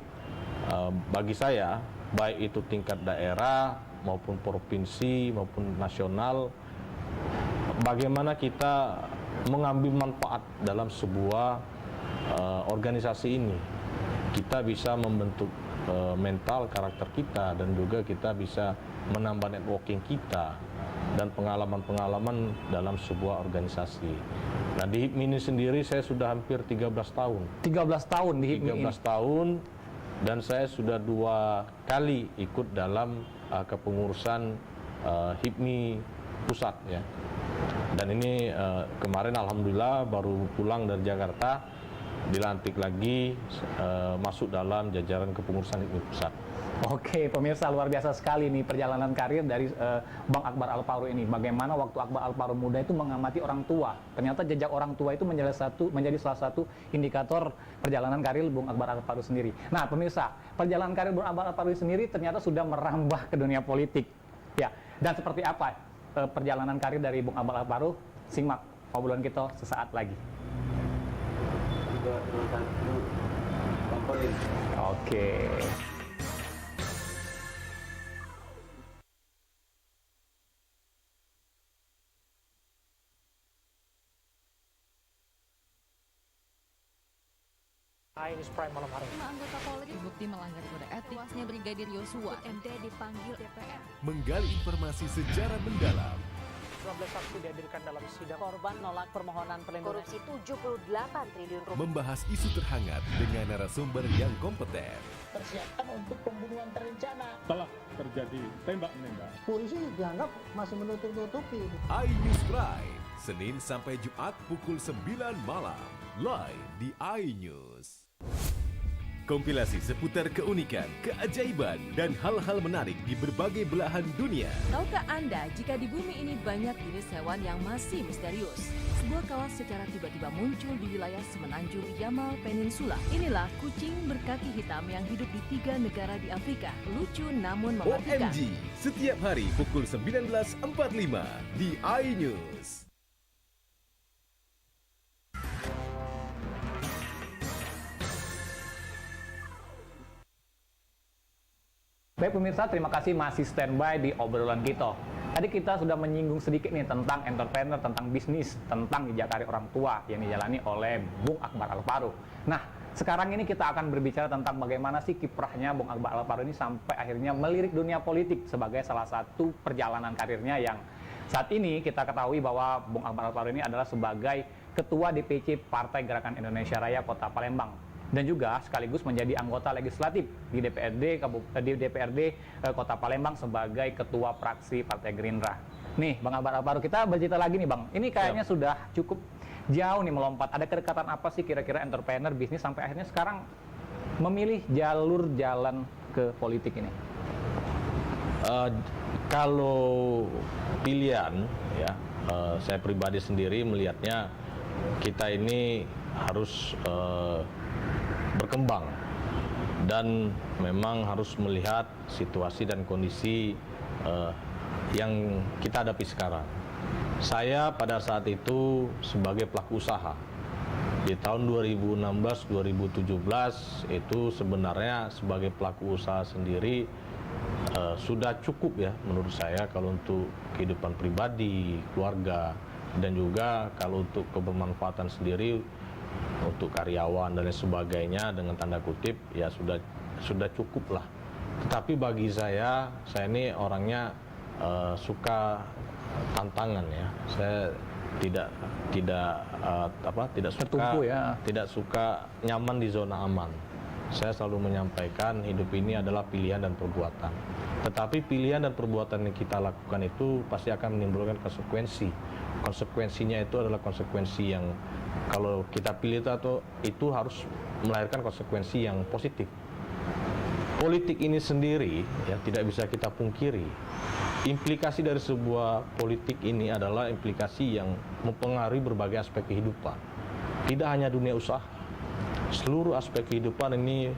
bagi saya, baik itu tingkat daerah maupun provinsi maupun nasional, bagaimana kita mengambil manfaat dalam sebuah organisasi ini. Kita bisa membentuk mental karakter kita, dan juga kita bisa menambah networking kita dan pengalaman-pengalaman dalam sebuah organisasi. Nah, di HIPMI ini sendiri saya sudah hampir 13 tahun. 13 tahun di HIPMI 13 tahun, dan saya sudah 2 kali ikut dalam kepengurusan HIPMI pusat ya. Dan ini kemarin alhamdulillah baru pulang dari Jakarta, dilantik lagi masuk dalam jajaran kepengurusan HIPMI pusat. Oke, pemirsa, luar biasa sekali nih perjalanan karir dari Bang Akbar Alparu ini. Bagaimana waktu Akbar Alparu muda itu mengamati orang tua. Ternyata jejak orang tua itu menjadi salah satu indikator perjalanan karir Bung Akbar Alparu sendiri. Nah, pemirsa, perjalanan karir Bung Akbar Alparu sendiri ternyata sudah merambah ke dunia politik. Ya, dan seperti apa perjalanan karir dari Bung Akbar Alparu? Simak obrolan kita sesaat lagi. Oke. News Prime malam hari. 5 anggota Polri terbukti melanggar kode etik. Tuasnya Brigadir Yosua MT dipanggil DPR. Menggali informasi secara mendalam. 12 saksi dihadirkan dalam sidang. Korban nolak permohonan perlindungan. Korupsi 78 triliun rupiah. Membahas isu terhangat dengan narasumber yang kompeten. Persiapkan untuk pembunuhan terencana. Telah terjadi tembak-menembak. Polisi dianggap masih menutup-nutupi. iNews Prime, Senin sampai Jumat pukul 9 malam. Live di iNews. Kompilasi seputar keunikan, keajaiban, dan hal-hal menarik di berbagai belahan dunia. Tahukah Anda jika di bumi ini banyak jenis hewan yang masih misterius? Sebuah kawas secara tiba-tiba muncul di wilayah semenanjung Yamal Peninsula. Inilah kucing berkaki hitam yang hidup di 3 negara di Afrika. Lucu namun mematikan. OMG, setiap hari pukul 19.45 di iNews. Baik pemirsa, terima kasih masih standby di obrolan kita. Tadi kita sudah menyinggung sedikit nih tentang entrepreneur, tentang bisnis, tentang jejak karir orang tua yang dijalani oleh Bung Akbar Alparu. Nah, sekarang ini kita akan berbicara tentang bagaimana sih kiprahnya Bung Akbar Alparu ini sampai akhirnya melirik dunia politik sebagai salah satu perjalanan karirnya yang saat ini kita ketahui bahwa Bung Akbar Alparu ini adalah sebagai Ketua DPC Partai Gerakan Indonesia Raya Kota Palembang, dan juga sekaligus menjadi anggota legislatif di DPRD Kota Palembang sebagai ketua fraksi Partai Gerindra. Nih, Bang Akbar Alparu, kita bercerita lagi nih, Bang. Ini kayaknya sudah cukup jauh nih melompat. Ada kedekatan apa sih kira-kira entrepreneur bisnis sampai akhirnya sekarang memilih jalur jalan ke politik ini? Kalau pilihan ya, saya pribadi sendiri melihatnya kita ini harus berkembang dan memang harus melihat situasi dan kondisi yang kita hadapi sekarang. Saya pada saat itu sebagai pelaku usaha di tahun 2016-2017 itu sebenarnya sebagai pelaku usaha sendiri sudah cukup ya menurut saya kalau untuk kehidupan pribadi, keluarga, dan juga kalau untuk kebermanfaatan sendiri untuk karyawan dan lain sebagainya dengan tanda kutip ya sudah cukup lah. Tetapi bagi saya ini orangnya suka tantangan ya. Saya tidak suka nyaman di zona aman. Saya selalu menyampaikan hidup ini adalah pilihan dan perbuatan. Tetapi pilihan dan perbuatan yang kita lakukan itu pasti akan menimbulkan konsekuensi. Konsekuensinya itu adalah konsekuensi yang kalau kita pilih itu harus melahirkan konsekuensi yang positif. Politik ini sendiri ya tidak bisa kita pungkiri. Implikasi dari sebuah politik ini adalah implikasi yang mempengaruhi berbagai aspek kehidupan. Tidak hanya dunia usaha. Seluruh aspek kehidupan ini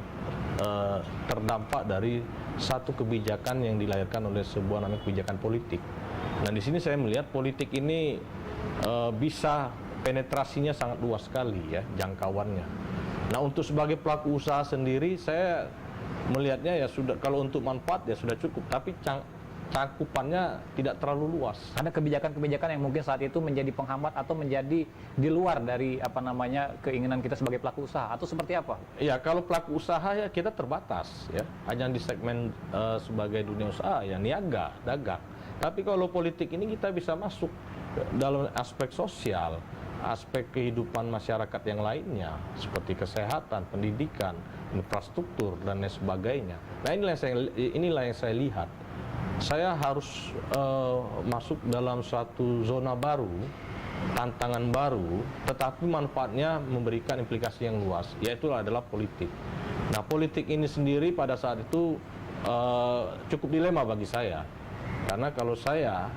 terdampak dari satu kebijakan yang dilahirkan oleh sebuah namanya kebijakan politik. Nah, di sini saya melihat politik ini bisa penetrasinya sangat luas sekali ya, jangkauannya. Nah, untuk sebagai pelaku usaha sendiri saya melihatnya ya sudah, kalau untuk manfaat ya sudah cukup, tapi cakupannya tidak terlalu luas. Ada kebijakan-kebijakan yang mungkin saat itu menjadi penghambat atau menjadi di luar dari keinginan kita sebagai pelaku usaha atau seperti apa? Ya, kalau pelaku usaha ya kita terbatas ya, hanya di segmen sebagai dunia usaha ya niaga, dagang. Tapi kalau politik ini kita bisa masuk dalam aspek sosial, aspek kehidupan masyarakat yang lainnya seperti kesehatan, pendidikan, infrastruktur dan lain sebagainya. Nah, inilah yang saya lihat. Saya harus masuk dalam suatu zona baru, tantangan baru, tetapi manfaatnya memberikan implikasi yang luas, yaitu adalah politik. Nah, politik ini sendiri pada saat itu cukup dilema bagi saya, karena kalau saya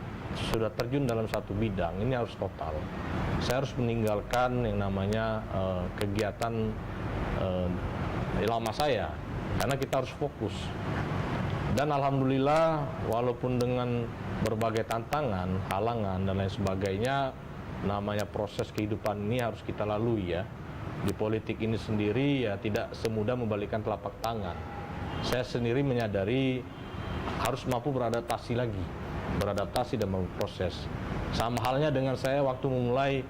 sudah terjun dalam satu bidang, ini harus total. Saya harus meninggalkan yang namanya kegiatan lama saya, karena kita harus fokus. Dan alhamdulillah walaupun dengan berbagai tantangan, halangan dan lain sebagainya, namanya proses kehidupan ini harus kita lalui ya. Di politik ini sendiri ya tidak semudah membalikkan telapak tangan. Saya sendiri menyadari harus mampu beradaptasi lagi, beradaptasi dan berproses. Sama halnya dengan saya waktu memulai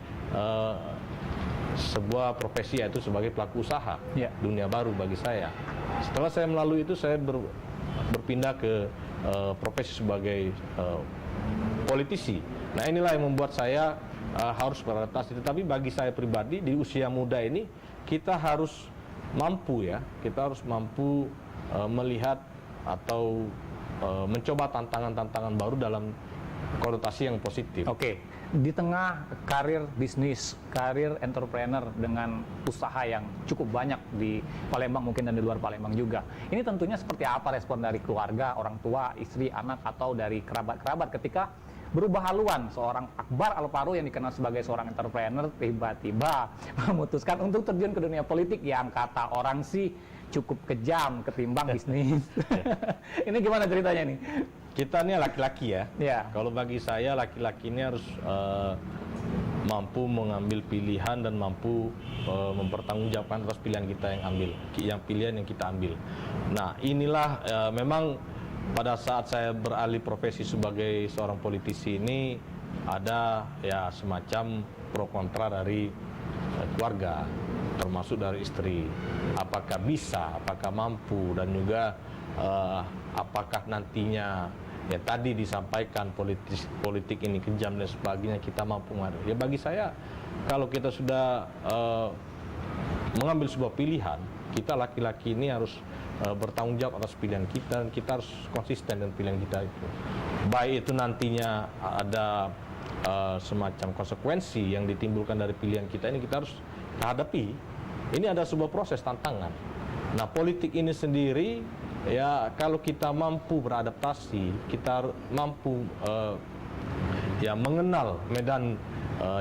sebuah profesi yaitu sebagai pelaku usaha, dunia baru bagi saya. Setelah saya melalui itu saya berpindah ke profesi sebagai politisi. Nah, inilah yang membuat saya harus beradaptasi. Tetapi bagi saya pribadi di usia muda ini kita harus mampu ya, kita harus mampu melihat atau mencoba tantangan-tantangan baru dalam konotasi yang positif. Oke, di tengah karir bisnis, karir entrepreneur dengan usaha yang cukup banyak di Palembang mungkin dan di luar Palembang juga. Ini tentunya seperti apa respon dari keluarga, orang tua, istri, anak atau dari kerabat-kerabat ketika berubah haluan seorang Akbar Alparu yang dikenal sebagai seorang entrepreneur tiba-tiba memutuskan untuk terjun ke dunia politik yang kata orang sih cukup kejam ketimbang bisnis. Ini gimana ceritanya nih? Kita ini laki-laki ya. Kalau bagi saya laki-laki ini harus mampu mengambil pilihan dan mampu mempertanggungjawabkan atas pilihan kita pilihan yang kita ambil. Nah, inilah memang pada saat saya beralih profesi sebagai seorang politisi ini ada ya semacam pro kontra dari keluarga, termasuk dari istri. Apakah bisa, apakah mampu, dan juga apakah nantinya ya tadi disampaikan politik ini kejam dan sebagainya, kita mampu menghadapi. Ya bagi saya kalau kita sudah mengambil sebuah pilihan, kita laki-laki ini harus bertanggung jawab atas pilihan kita, dan kita harus konsisten dengan pilihan kita itu. Baik itu nantinya ada semacam konsekuensi yang ditimbulkan dari pilihan kita ini, kita harus hadapi. Ini ada sebuah proses tantangan. Nah, politik ini sendiri ya kalau kita mampu beradaptasi, kita mampu ya mengenal medan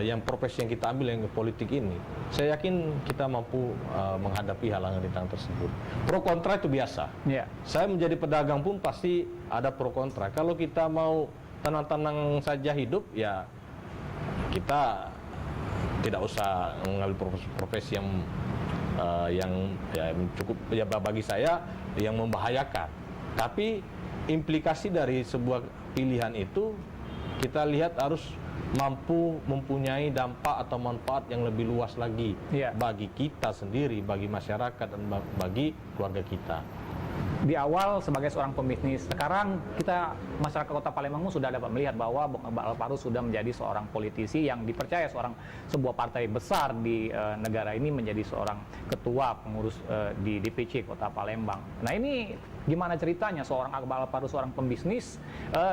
yang profesi yang kita ambil yang politik ini, saya yakin kita mampu menghadapi halangan-rintangan tersebut. Pro kontra itu biasa. Saya menjadi pedagang pun pasti ada pro kontra. Kalau kita mau tenang-tenang saja hidup, ya kita tidak usah mengambil profesi yang cukup, ya bagi saya yang membahayakan. Tapi implikasi dari sebuah pilihan itu kita lihat harus mampu mempunyai dampak atau manfaat yang lebih luas lagi bagi kita sendiri, bagi masyarakat, dan bagi keluarga kita. Di awal sebagai seorang pembisnis, sekarang kita masyarakat Kota Palembang sudah dapat melihat bahwa Bung Akbar Al-Faru sudah menjadi seorang politisi yang dipercaya sebuah partai besar di negara ini menjadi seorang ketua pengurus di DPC Kota Palembang. Nah, ini gimana ceritanya seorang Akbar Al-Faru, seorang pembisnis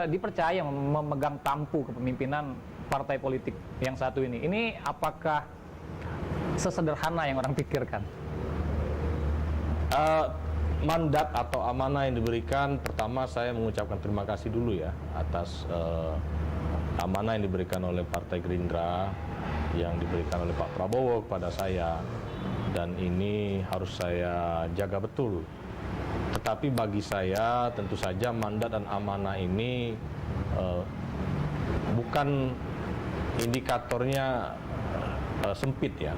dipercaya memegang tampuk kepemimpinan partai politik yang satu ini? Ini apakah sesederhana yang orang pikirkan? Mandat atau amanah yang diberikan, pertama saya mengucapkan terima kasih dulu ya atas amanah yang diberikan oleh Partai Gerindra, yang diberikan oleh Pak Prabowo kepada saya, dan ini harus saya jaga betul. Tetapi bagi saya tentu saja mandat dan amanah ini bukan indikatornya sempit ya.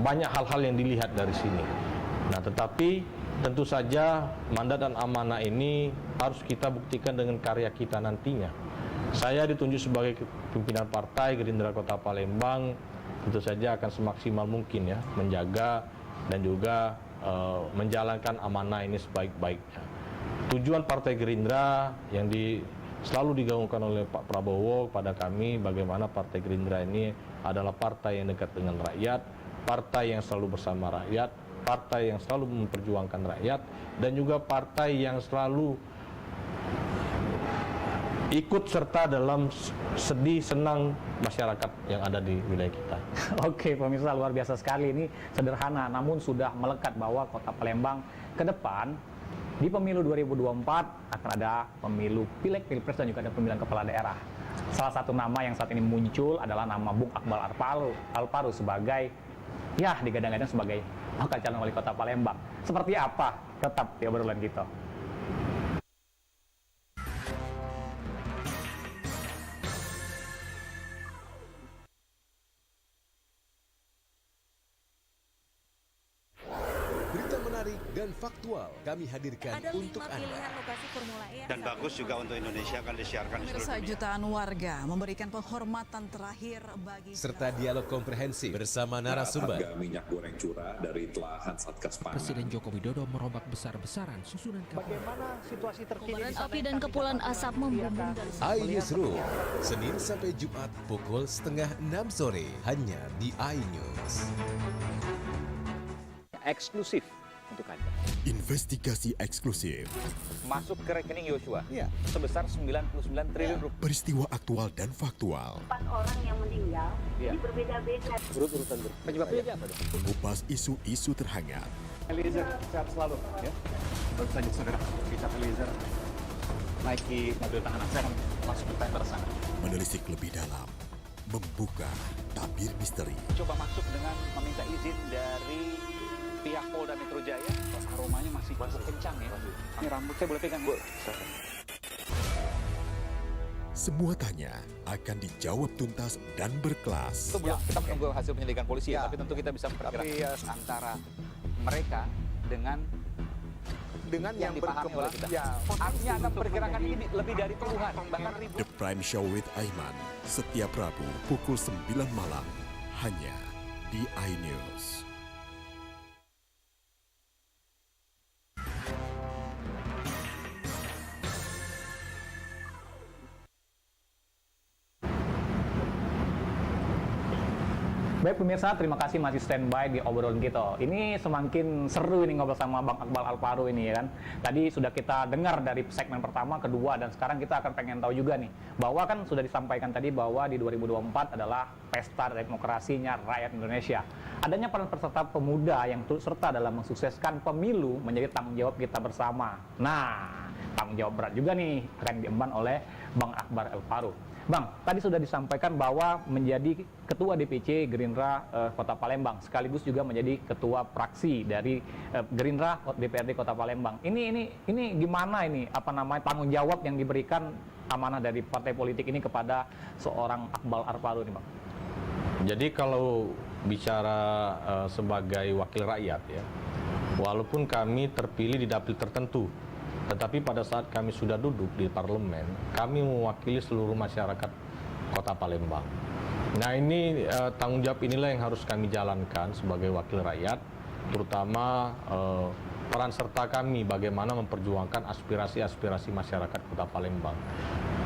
Banyak hal-hal yang dilihat dari sini. Nah, tetapi tentu saja mandat dan amanah ini harus kita buktikan dengan karya kita nantinya. Saya ditunjuk sebagai pimpinan Partai Gerindra Kota Palembang, tentu saja akan semaksimal mungkin ya menjaga dan juga menjalankan amanah ini sebaik-baiknya. Tujuan Partai Gerindra yang selalu digaungkan oleh Pak Prabowo kepada kami, bagaimana Partai Gerindra ini adalah partai yang dekat dengan rakyat, partai yang selalu bersama rakyat, partai yang selalu memperjuangkan rakyat, dan juga partai yang selalu ikut serta dalam sedih senang masyarakat yang ada di wilayah kita. Oke, pemirsa, luar biasa sekali. Ini sederhana namun sudah melekat bahwa Kota Palembang ke depan di pemilu 2024 akan ada pemilu Pileg, Pilpres, dan juga ada pemilihan kepala daerah. Salah satu nama yang saat ini muncul adalah nama Bung Akbar Al-Faru sebagai, ya, digadang-gadang sebagai bakal calon wali kota Palembang. Seperti apa? Tetap di obrolan kita. Berita menarik dan faktual kami hadirkan untuk Anda. Dan bagus juga untuk Indonesia akan disiarkan di seluruh dunia. Jutaan warga memberikan penghormatan terakhir bagi Serta dialog komprehensif bersama narasumber. Harga minyak goreng curah dari telahan Satgas Pangan. Presiden Joko Widodo merombak besar-besaran susunan kapal. Bagaimana situasi terkini? Kobaran api dan kepulan asap membumbung dari iNewsroom, Senin sampai Jumat pukul 5:30 sore hanya di iNews. Eksklusif untuk Anda. Investigasi eksklusif. Masuk ke rekening Yosua sebesar 99 triliun rupiah. Peristiwa aktual dan faktual. 4 orang yang meninggal ini berbeda-beda. Urut-urutan penyebabnya apa dong? Mengupas isu-isu terhangat. Eliezer, sehat selalu ya. Baru saja saudara kita Eliezer naiki mobil tahanan, saya akan masuk ke tender sana. Menelisik lebih dalam. Membuka tabir misteri. Coba masuk dengan meminta izin dari pihak Polda Metro Jaya. Aromanya masih kencang ya. Ini rambut saya boleh pegang, Bu? Semua tanya akan dijawab tuntas dan berkelas. Sebelum kita menunggu hasil penyelidikan polisi, tapi tentu kita bisa memperkirakan antara mereka dengan yang dipahami oleh kita. Artinya akan memperkirakan ini lebih dari puluhan, bahkan ribuan. The Prime Show with Aiman, setiap Rabu pukul 9 malam, hanya di iNews. Baik pemirsa, terima kasih masih standby di obrolan kita. Ini semakin seru ini ngobrol sama Bang Akbar Al-Faru ini ya kan. Tadi sudah kita dengar dari segmen pertama, kedua, dan sekarang kita akan pengen tahu juga nih bahwa kan sudah disampaikan tadi bahwa di 2024 adalah pesta demokrasinya rakyat Indonesia. Adanya peran peserta pemuda yang turut serta dalam mensukseskan pemilu menjadi tanggung jawab kita bersama. Nah, tanggung jawab berat juga nih akan diemban oleh Bang Akbar Al-Faru. Bang, tadi sudah disampaikan bahwa menjadi Ketua DPC Gerindra Kota Palembang, sekaligus juga menjadi Ketua Fraksi dari Gerindra DPRD Kota Palembang. Ini gimana ini, apa namanya, tanggung jawab yang diberikan amanah dari partai politik ini kepada seorang Akbar Al-Faru ini, Bang? Jadi kalau bicara sebagai wakil rakyat ya, walaupun kami terpilih di dapil tertentu, tetapi pada saat kami sudah duduk di parlemen, kami mewakili seluruh masyarakat Kota Palembang. Nah ini tanggung jawab inilah yang harus kami jalankan sebagai wakil rakyat, terutama peran serta kami bagaimana memperjuangkan aspirasi-aspirasi masyarakat Kota Palembang.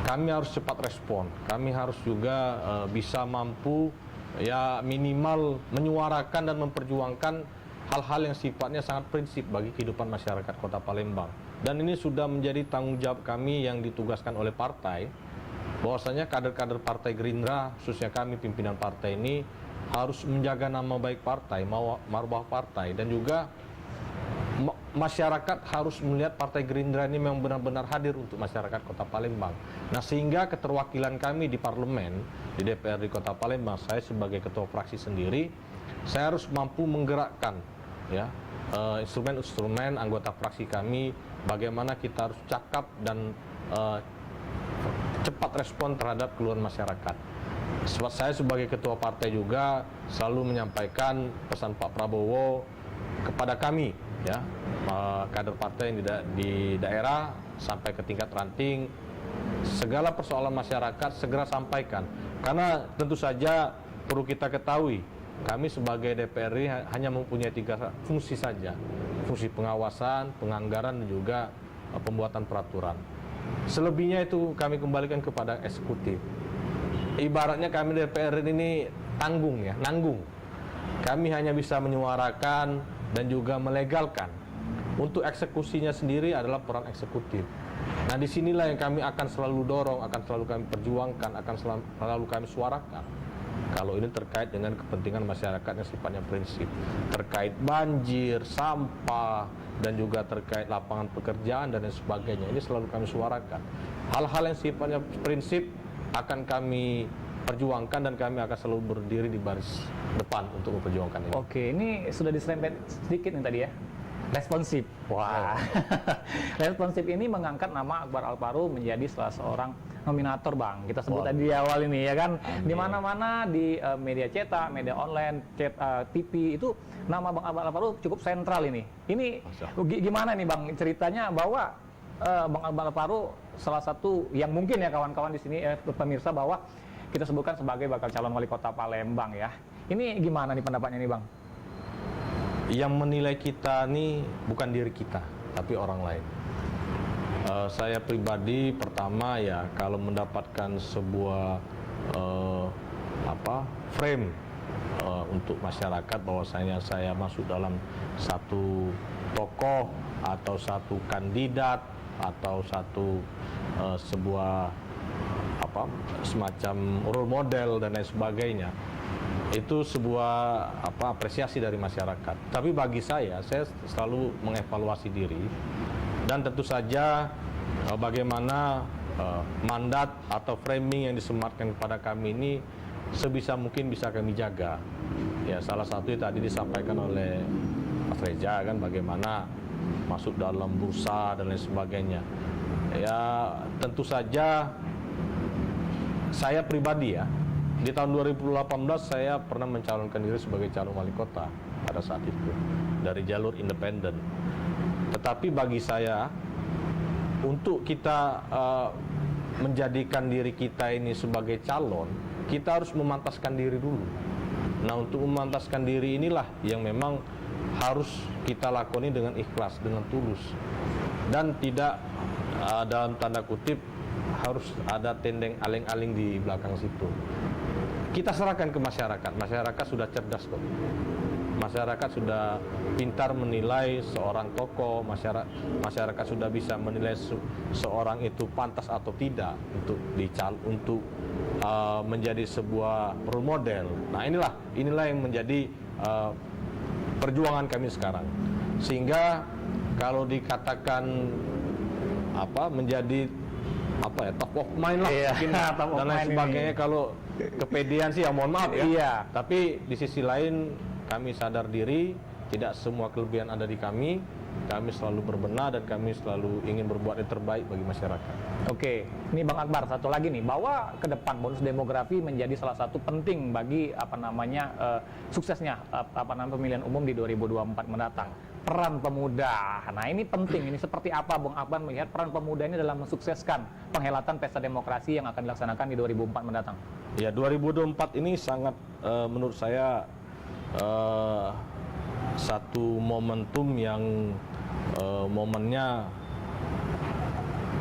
Kami harus cepat respon, kami harus juga bisa mampu ya minimal menyuarakan dan memperjuangkan hal-hal yang sifatnya sangat prinsip bagi kehidupan masyarakat Kota Palembang. Dan ini sudah menjadi tanggung jawab kami yang ditugaskan oleh partai, bahwasanya kader-kader Partai Gerindra, khususnya kami pimpinan partai ini, harus menjaga nama baik partai, marwah partai, dan juga masyarakat harus melihat Partai Gerindra ini memang benar-benar hadir untuk masyarakat Kota Palembang. Nah sehingga keterwakilan kami di parlemen, di DPRD Kota Palembang, saya sebagai ketua fraksi sendiri, saya harus mampu menggerakkan ya instrumen-instrumen anggota fraksi kami, bagaimana kita harus cakap dan cepat respon terhadap keluhan masyarakat. Saya sebagai ketua partai juga selalu menyampaikan pesan Pak Prabowo kepada kami, ya kader partai di daerah sampai ke tingkat ranting, segala persoalan masyarakat segera sampaikan. Karena tentu saja perlu kita ketahui, kami sebagai DPRD hanya mempunyai 3 fungsi saja, fungsi pengawasan, penganggaran, dan juga pembuatan peraturan. Selebihnya itu kami kembalikan kepada eksekutif. Ibaratnya kami DPRD ini tanggung ya, nanggung. Kami hanya bisa menyuarakan dan juga melegalkan. Untuk eksekusinya sendiri adalah peran eksekutif. Nah disinilah yang kami akan selalu dorong, akan selalu kami perjuangkan, akan selalu kami suarakan. Kalau ini terkait dengan kepentingan masyarakat yang sifatnya prinsip, terkait banjir, sampah, dan juga terkait lapangan pekerjaan dan lain sebagainya, ini selalu kami suarakan. Hal-hal yang sifatnya prinsip akan kami perjuangkan dan kami akan selalu berdiri di baris depan untuk memperjuangkan ini. Oke, ini sudah diserempet sedikit nih tadi ya. Responsif. Wah. Responsif ini mengangkat nama Akbar Al-Faru menjadi salah seorang nominator, Bang. Kita sebut tadi di awal ini ya kan. Di mana-mana di media cetak, media online, TV itu nama Bang Akbar Al-Faru cukup sentral ini. Ini gimana nih Bang ceritanya bahwa Bang Akbar Al-Faru salah satu yang mungkin ya kawan-kawan di sini pemirsa bahwa kita sebutkan sebagai bakal calon wali kota Palembang ya. Ini gimana nih pendapatnya nih Bang? Yang menilai kita nih bukan diri kita, tapi orang lain. Saya pribadi pertama ya kalau mendapatkan sebuah frame untuk masyarakat bahwasanya saya masuk dalam satu tokoh atau satu kandidat atau sebuah semacam role model dan lain sebagainya, itu sebuah apresiasi dari masyarakat. Tapi bagi saya selalu mengevaluasi diri dan tentu saja bagaimana mandat atau framing yang disematkan kepada kami ini sebisa mungkin bisa kami jaga. Ya salah satu tadi disampaikan oleh Mas Reza kan bagaimana masuk dalam bursa dan lain sebagainya. Ya tentu saja saya pribadi ya, di tahun 2018 saya pernah mencalonkan diri sebagai calon wali kota pada saat itu dari jalur independen. Tetapi bagi saya untuk kita menjadikan diri kita ini sebagai calon, kita harus memantaskan diri dulu. Nah untuk memantaskan diri inilah yang memang harus kita lakoni dengan ikhlas, dengan tulus, dan tidak dalam tanda kutip harus ada tendeng aling-aling di belakang situ. Kita serahkan ke masyarakat. Masyarakat sudah cerdas kok. Masyarakat sudah pintar menilai seorang tokoh. Masyarakat sudah bisa menilai seorang itu pantas atau tidak untuk menjadi sebuah role model. Nah inilah yang menjadi perjuangan kami sekarang. Sehingga kalau dikatakan menjadi top of mind lah, mungkin, top of dan lain mind sebagainya. ini. Kalau kepedean sih ya mohon maaf ya. Iya. Tapi di sisi lain kami sadar diri, tidak semua kelebihan ada di kami. Kami selalu berbenah dan kami selalu ingin berbuat yang terbaik bagi masyarakat. Oke, ini Bang Akbar, satu lagi nih, bahwa ke depan bonus demografi menjadi salah satu penting bagi suksesnya pemilihan umum di 2024 mendatang. Peran pemuda, nah ini penting, ini seperti apa Bang Akbar melihat peran pemuda ini dalam mensukseskan penghelatan pesta demokrasi yang akan dilaksanakan di 2024 mendatang? Ya, 2024 ini sangat menurut saya satu momentum yang momennya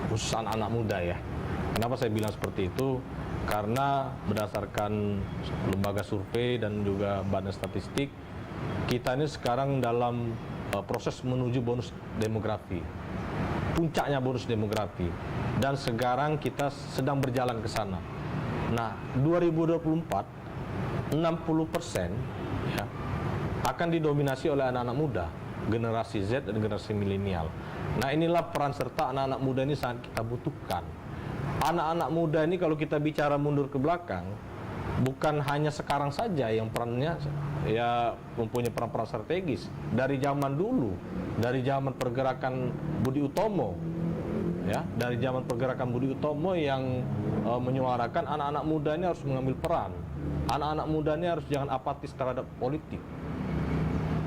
khusus anak-anak muda ya. Kenapa saya bilang seperti itu? Karena berdasarkan lembaga survei dan juga badan statistik, kita ini sekarang dalam proses menuju bonus demografi. Puncaknya bonus demografi. Dan sekarang kita sedang berjalan ke sana. Nah, 2024 60% ya akan didominasi oleh anak-anak muda, generasi Z dan generasi milenial. Nah, inilah peran serta anak-anak muda ini sangat kita butuhkan. Anak-anak muda ini kalau kita bicara mundur ke belakang, bukan hanya sekarang saja yang perannya ya mempunyai peran-peran strategis. Dari zaman dulu, dari zaman pergerakan Budi Utomo, ya, dari zaman pergerakan Budi Utomo yang menyuarakan anak-anak muda ini harus mengambil peran. Anak-anak muda ini harus jangan apatis terhadap politik.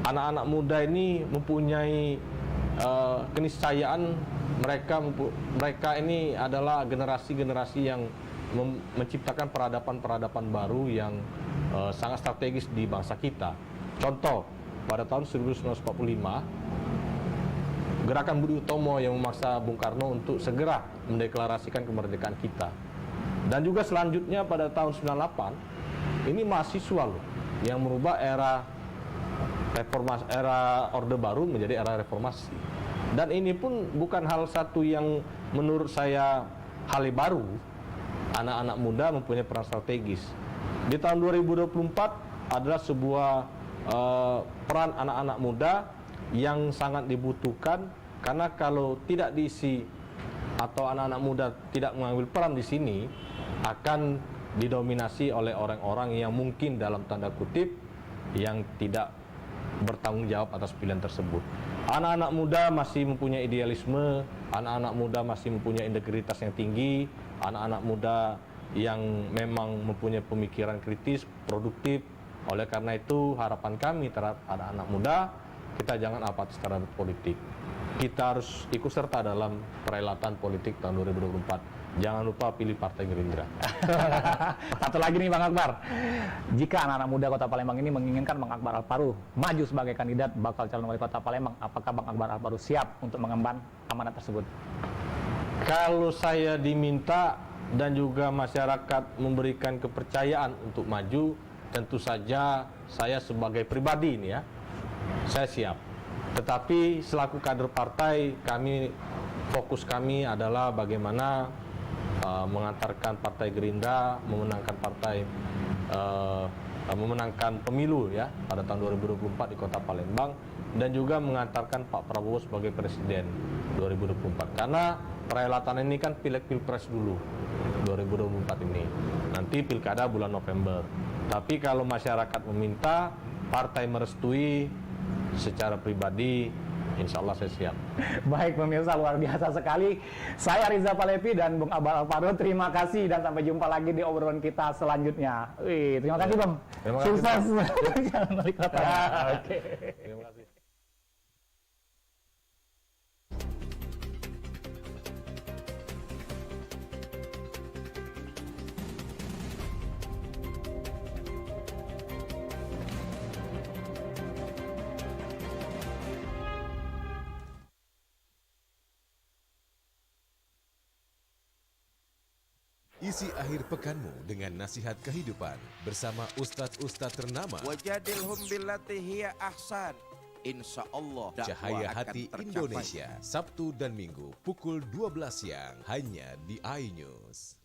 Anak-anak muda ini mempunyai keniscayaan mereka ini adalah generasi-generasi yang menciptakan peradaban-peradaban baru yang sangat strategis di bangsa kita. Contoh, pada tahun 1945 gerakan Budi Utomo yang memaksa Bung Karno untuk segera mendeklarasikan kemerdekaan kita. Dan juga selanjutnya pada tahun 98 ini mahasiswa loh yang merubah era reformasi, era Orde Baru menjadi era reformasi. Dan ini pun bukan hal satu yang menurut saya hal yang baru. Anak-anak muda mempunyai peran strategis. Di tahun 2024 adalah sebuah peran anak-anak muda yang sangat dibutuhkan, karena kalau tidak diisi atau anak-anak muda tidak mengambil peran di sini, akan didominasi oleh orang-orang yang mungkin dalam tanda kutip yang tidak bertanggung jawab atas pilihan tersebut. Anak-anak muda masih mempunyai idealisme, anak-anak muda masih mempunyai integritas yang tinggi, anak-anak muda yang memang mempunyai pemikiran kritis, produktif. Oleh karena itu harapan kami terhadap anak-anak muda, kita jangan apatis terhadap politik. Kita harus ikut serta dalam perhelatan politik tahun 2024. Jangan lupa pilih Partai Gerindra. Satu lagi nih Bang Akbar, jika anak-anak muda Kota Palembang ini menginginkan Bang Akbar Al-Faruh maju sebagai kandidat bakal calon wali kota Palembang, apakah Bang Akbar Al-Faruh siap untuk mengemban amanat tersebut? Kalau saya diminta dan juga masyarakat memberikan kepercayaan untuk maju, tentu saja saya sebagai pribadi ini ya, saya siap. Tetapi selaku kader partai, fokus kami adalah bagaimana mengantarkan Partai Gerindra memenangkan pemilu ya pada tahun 2024 di Kota Palembang, dan juga mengantarkan Pak Prabowo sebagai presiden 2024. Karena perhelatan ini kan pileg pilpres dulu 2024 ini. Nanti pilkada bulan November. Tapi kalau masyarakat meminta, partai merestui, secara pribadi insya Allah saya siap. Baik pemirsa, luar biasa sekali. Saya Riza Palevi dan Bung Akbar Al-Faruh, terima kasih dan sampai jumpa lagi di obrolan kita selanjutnya. Terima kasih Bang. Sukses. Oke. Terima kasih. Isi akhir pekanmu dengan nasihat kehidupan bersama ustadz-ustadz ternama. Wajadilhum billati hiya ahsan. Insyaallah Cahaya Hati Indonesia, Sabtu dan Minggu pukul 12 siang hanya di iNews.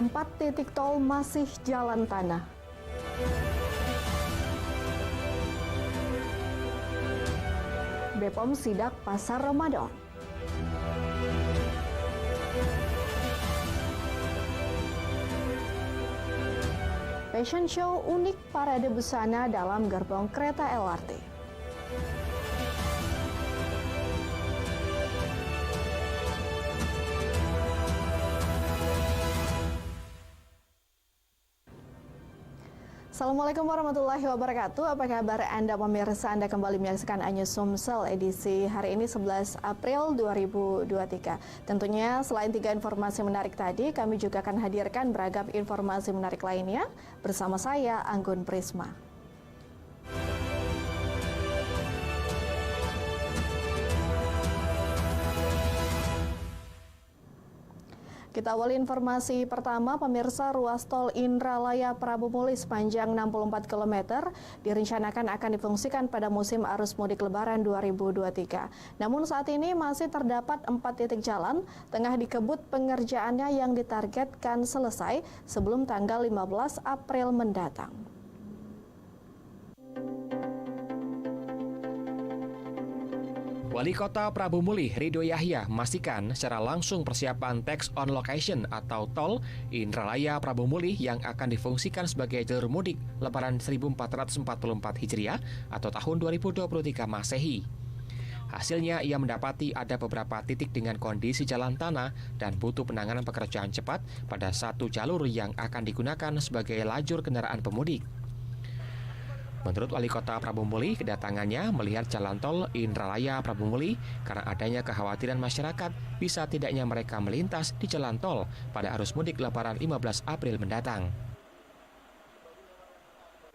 4 titik tol masih jalan tanah. BPOM sidak Pasar Ramadan. Fashion show unik parade busana dalam gerbong kereta LRT. Assalamualaikum warahmatullahi wabarakatuh. Apa kabar Anda pemirsa? Anda kembali menyaksikan iNews Sumsel edisi hari ini 11 April 2023. Tentunya selain 3 informasi menarik tadi, kami juga akan hadirkan beragam informasi menarik lainnya bersama saya Anggun Prisma. Kita awali informasi pertama, pemirsa. Ruas tol Indralaya Prabu Muli sepanjang 64 km direncanakan akan difungsikan pada musim arus mudik Lebaran 2023. Namun saat ini masih terdapat 4 titik jalan tengah dikebut pengerjaannya yang ditargetkan selesai sebelum tanggal 15 April mendatang. Wali Kota Prabu Muli, Ridho Yahya, memastikan secara langsung persiapan tax on location atau tol Indralaya Prabu Muli yang akan difungsikan sebagai jalur mudik Lebaran 1444 Hijriah atau tahun 2023 Masehi. Hasilnya, ia mendapati ada beberapa titik dengan kondisi jalan tanah dan butuh penanganan pekerjaan cepat pada satu jalur yang akan digunakan sebagai lajur kendaraan pemudik. Menurut Wali Kota Prabu Muli, kedatangannya melihat jalan tol Indralaya Prabu Muli karena adanya kekhawatiran masyarakat bisa tidaknya mereka melintas di jalan tol pada arus mudik Lebaran 15 April mendatang.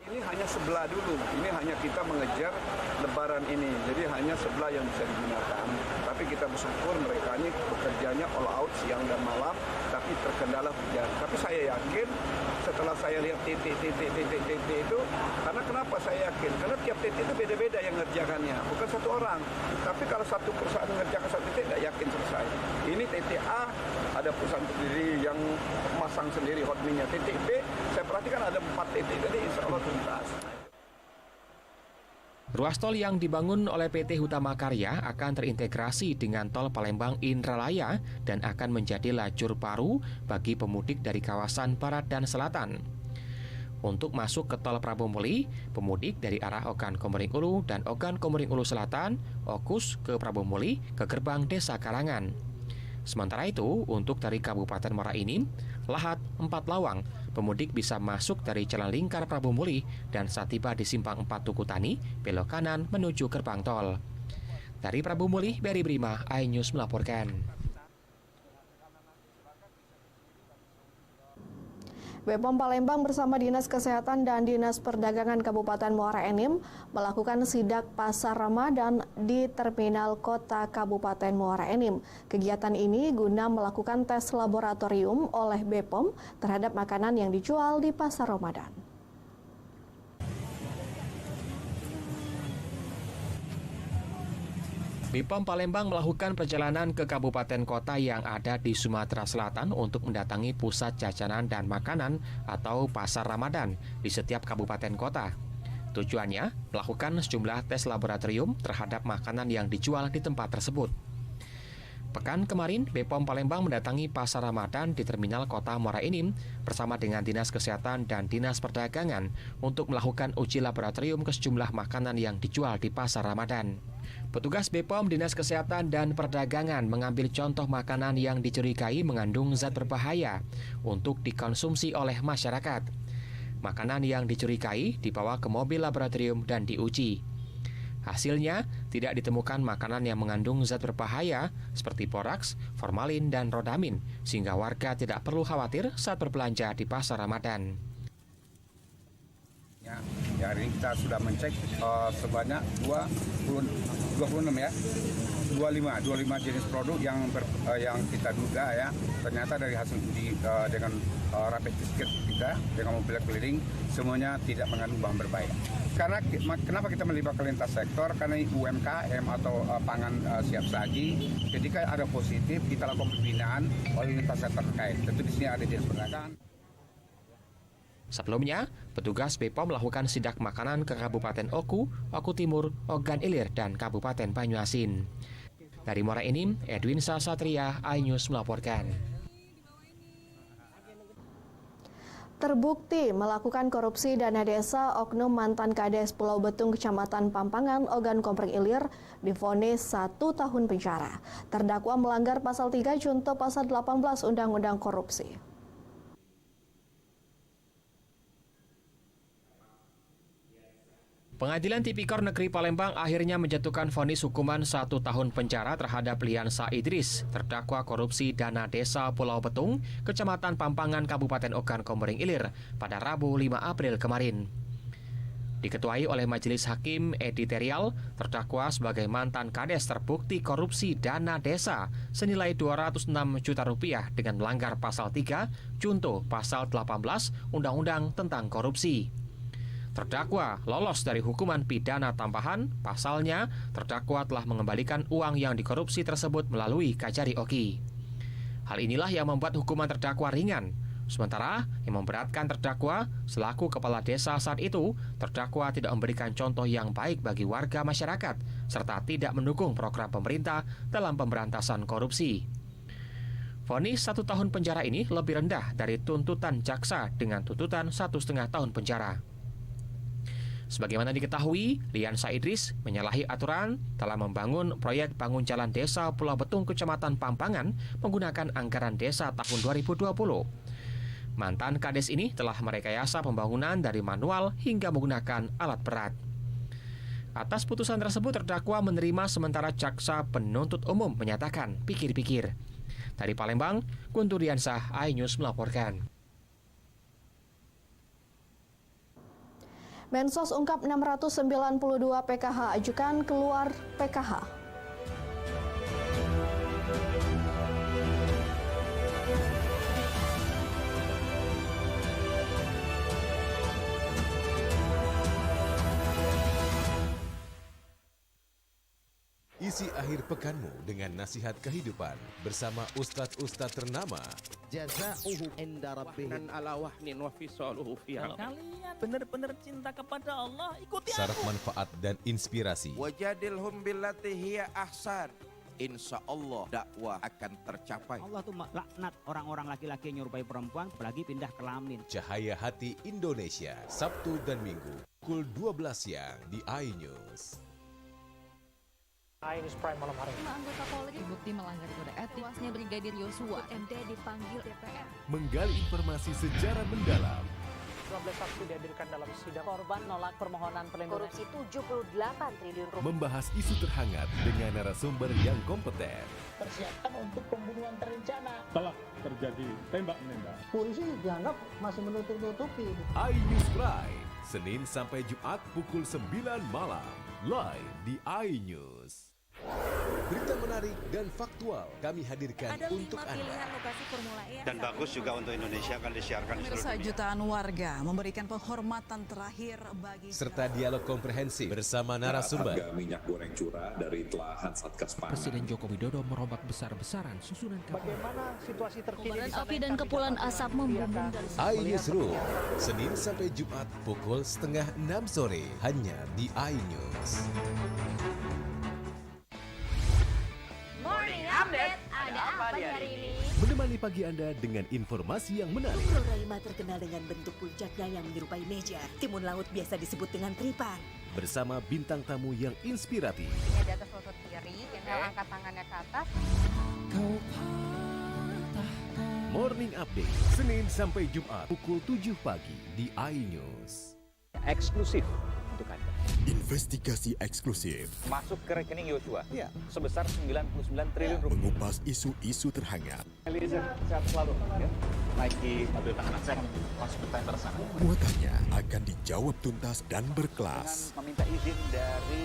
Ini hanya sebelah dulu, ini hanya kita mengejar Lebaran ini, jadi hanya sebelah yang bisa digunakan. Tapi kita bersyukur mereka ini bekerjanya all out siang dan malam, tapi terkendala hujan. Tapi saya yakin setelah saya lihat titik itu, karena kenapa saya yakin? Karena tiap titik itu beda-beda yang ngerjakannya, bukan satu orang. Tapi kalau satu perusahaan mengerjakan satu titik, tidak yakin selesai. Ini titik A, ada perusahaan sendiri yang masang sendiri hotminnya. Titik B, saya perhatikan ada 4 titik, jadi insya Allah tuntas. Ruas tol yang dibangun oleh PT Hutama Karya akan terintegrasi dengan tol Palembang Indralaya dan akan menjadi lajur baru bagi pemudik dari kawasan barat dan selatan. Untuk masuk ke tol Prabu Muli, pemudik dari arah Ogan Komering Ulu dan Ogan Komering Ulu Selatan, Okus ke Prabu Muli ke gerbang Desa Karangan. Sementara itu, untuk dari Kabupaten Muara Enim, Lahat, 4 Lawang, pemudik bisa masuk dari Jalan Lingkar Prabu Muli dan saat tiba di Simpang 4 Tuku Tani, belok kanan menuju gerbang tol. Dari Prabu Muli, Berry Brima, iNews melaporkan. BPOM Palembang bersama Dinas Kesehatan dan Dinas Perdagangan Kabupaten Muara Enim melakukan sidak Pasar Ramadan di Terminal Kota Kabupaten Muara Enim. Kegiatan ini guna melakukan tes laboratorium oleh BPOM terhadap makanan yang dijual di Pasar Ramadan. BPOM Palembang melakukan perjalanan ke kabupaten kota yang ada di Sumatera Selatan untuk mendatangi pusat jajanan dan makanan atau Pasar Ramadan di setiap kabupaten kota. Tujuannya melakukan sejumlah tes laboratorium terhadap makanan yang dijual di tempat tersebut. Pekan kemarin, BPOM Palembang mendatangi Pasar Ramadan di Terminal Kota Muara Enim bersama dengan Dinas Kesehatan dan Dinas Perdagangan untuk melakukan uji laboratorium ke sejumlah makanan yang dijual di Pasar Ramadan. Petugas BPOM Dinas Kesehatan dan Perdagangan mengambil contoh makanan yang dicurigai mengandung zat berbahaya untuk dikonsumsi oleh masyarakat. Makanan yang dicurigai dibawa ke mobil laboratorium dan diuji. Hasilnya, tidak ditemukan makanan yang mengandung zat berbahaya seperti boraks, formalin, dan rodamin, sehingga warga tidak perlu khawatir saat berbelanja di Pasar Ramadan. Ya, hari ini kita sudah mencek sebanyak 25 jenis produk yang kita duga ya, ternyata dari hasil uji dengan rapid test kit kita dengan mobil keliling semuanya tidak mengandung bahan berbahaya. Karena kenapa kita melibatkan lintas sektor? Karena UMKM atau pangan siap saji, ketika ada positif kita lakukan pembinaan oleh lintas sektor terkait. Tentu di sini ada dinas perdagangan. Sebelumnya, petugas BPOM melakukan sidak makanan ke Kabupaten Oku, Oku Timur, Ogan Ilir, dan Kabupaten Banyuasin. Dari Muara Enim, Edwin Sasatria, iNews melaporkan. Terbukti melakukan korupsi dana desa oknum mantan Kades Pulau Betung Kecamatan Pampangan, Ogan Komplek Ilir divonis 1 tahun penjara. Terdakwa melanggar pasal 3 junto pasal 18 Undang-Undang Korupsi. Pengadilan Tipikor Negeri Palembang akhirnya menjatuhkan vonis hukuman 1 tahun penjara terhadap Liansa Idris, terdakwa korupsi dana desa Pulau Betung, Kecamatan Pampangan, Kabupaten Ogan Komering Ilir, pada Rabu 5 April kemarin. Diketuai oleh Majelis Hakim Editorial, terdakwa sebagai mantan Kades terbukti korupsi dana desa senilai 206 juta rupiah dengan melanggar pasal 3, junto pasal 18 Undang-Undang tentang Korupsi. Terdakwa lolos dari hukuman pidana tambahan, pasalnya terdakwa telah mengembalikan uang yang dikorupsi tersebut melalui Kajari Oki. Hal inilah yang membuat hukuman terdakwa ringan. Sementara yang memberatkan terdakwa selaku kepala desa saat itu, terdakwa tidak memberikan contoh yang baik bagi warga masyarakat, serta tidak mendukung program pemerintah dalam pemberantasan korupsi. Vonis 1 tahun penjara ini lebih rendah dari tuntutan jaksa dengan tuntutan 1,5 tahun penjara. Sebagaimana diketahui, Liansa Idris menyalahi aturan dalam membangun proyek bangun jalan desa Pulau Betung Kecamatan Pampangan menggunakan anggaran desa tahun 2020. Mantan Kades ini telah merekayasa pembangunan dari manual hingga menggunakan alat berat. Atas putusan tersebut terdakwa menerima sementara jaksa penuntut umum menyatakan pikir-pikir. Dari Palembang, Guntur Diansah, iNews melaporkan. Mensos ungkap 692 PKH ajukan keluar PKH. Isi akhir pekanmu dengan nasihat kehidupan bersama ustadz-ustadz ternama. Jazauhu inda rabbihim ala wahnin wa fisaluhu fi Kalau kalian benar-benar cinta kepada Allah, ikuti Syarat aku. manfaat dan inspirasi. Wajadilhum billati hiya ahsan. Insya Allah dakwah akan tercapai. Allah tuh laknat orang-orang laki-laki yang nyerupai perempuan apalagi pindah kelamin. Cahaya Hati Indonesia, Sabtu dan Minggu pukul 12 siang di iNews. iNews Prime malam hari. 5 anggota Polri terbukti melanggar kode etik. Tewasnya Brigadir Yosua, MD dipanggil DPR. Menggali informasi sejarah mendalam. 12 saksi dihadirkan dalam sidang. Korban nolak permohonan perlindungan. Korupsi 78 triliun rupiah. Membahas isu terhangat dengan narasumber yang kompeten. Persiapan untuk pembunuhan terencana. Telah terjadi tembak-menembak. Polisi dianggap masih menutup-nutupi. iNews Prime, Senin sampai Jumat pukul 9 malam. Live di iNews. Berita menarik dan faktual kami hadirkan Ada untuk 5 Anda. pilihan lokasi Formula E. Dan bagus juga untuk Indonesia akan disiarkan di seluruh Pemirsa, dunia. jutaan warga memberikan penghormatan terakhir bagi Serta dialog komprehensif bersama narasumber. Harga minyak goreng curah dari telahan Satgas Pangan. Presiden Joko Widodo merombak besar-besaran susunan kabinet. Bagaimana situasi terkini? Kobaran api dan kepulan asap membumbung dari iNews Room, Senin sampai Jumat pukul 5:30 sore hanya di iNews. Morning Update, ada apa di hari ini? Menemani pagi Anda dengan informasi yang menarik. Pulau Raima terkenal dengan bentuk puncaknya yang menyerupai meja. Timun laut biasa disebut dengan tripan. Bersama bintang tamu yang inspiratif. Di atas lutut kiri, inhale angkat tangannya ke atas. Morning Update, Senin sampai Jumat pukul 7 pagi di iNews. Eksklusif untuk Anda. Investigasi eksklusif masuk ke rekening Yosua sebesar 99 triliun rupiah. mengupas isu-isu terhangat. Eliezer, sehat selalu. Ya. Naiki mobil tahanan, saya akan masuk ke tender sana. Muatannya akan dijawab tuntas dan berkelas. Dengan meminta izin dari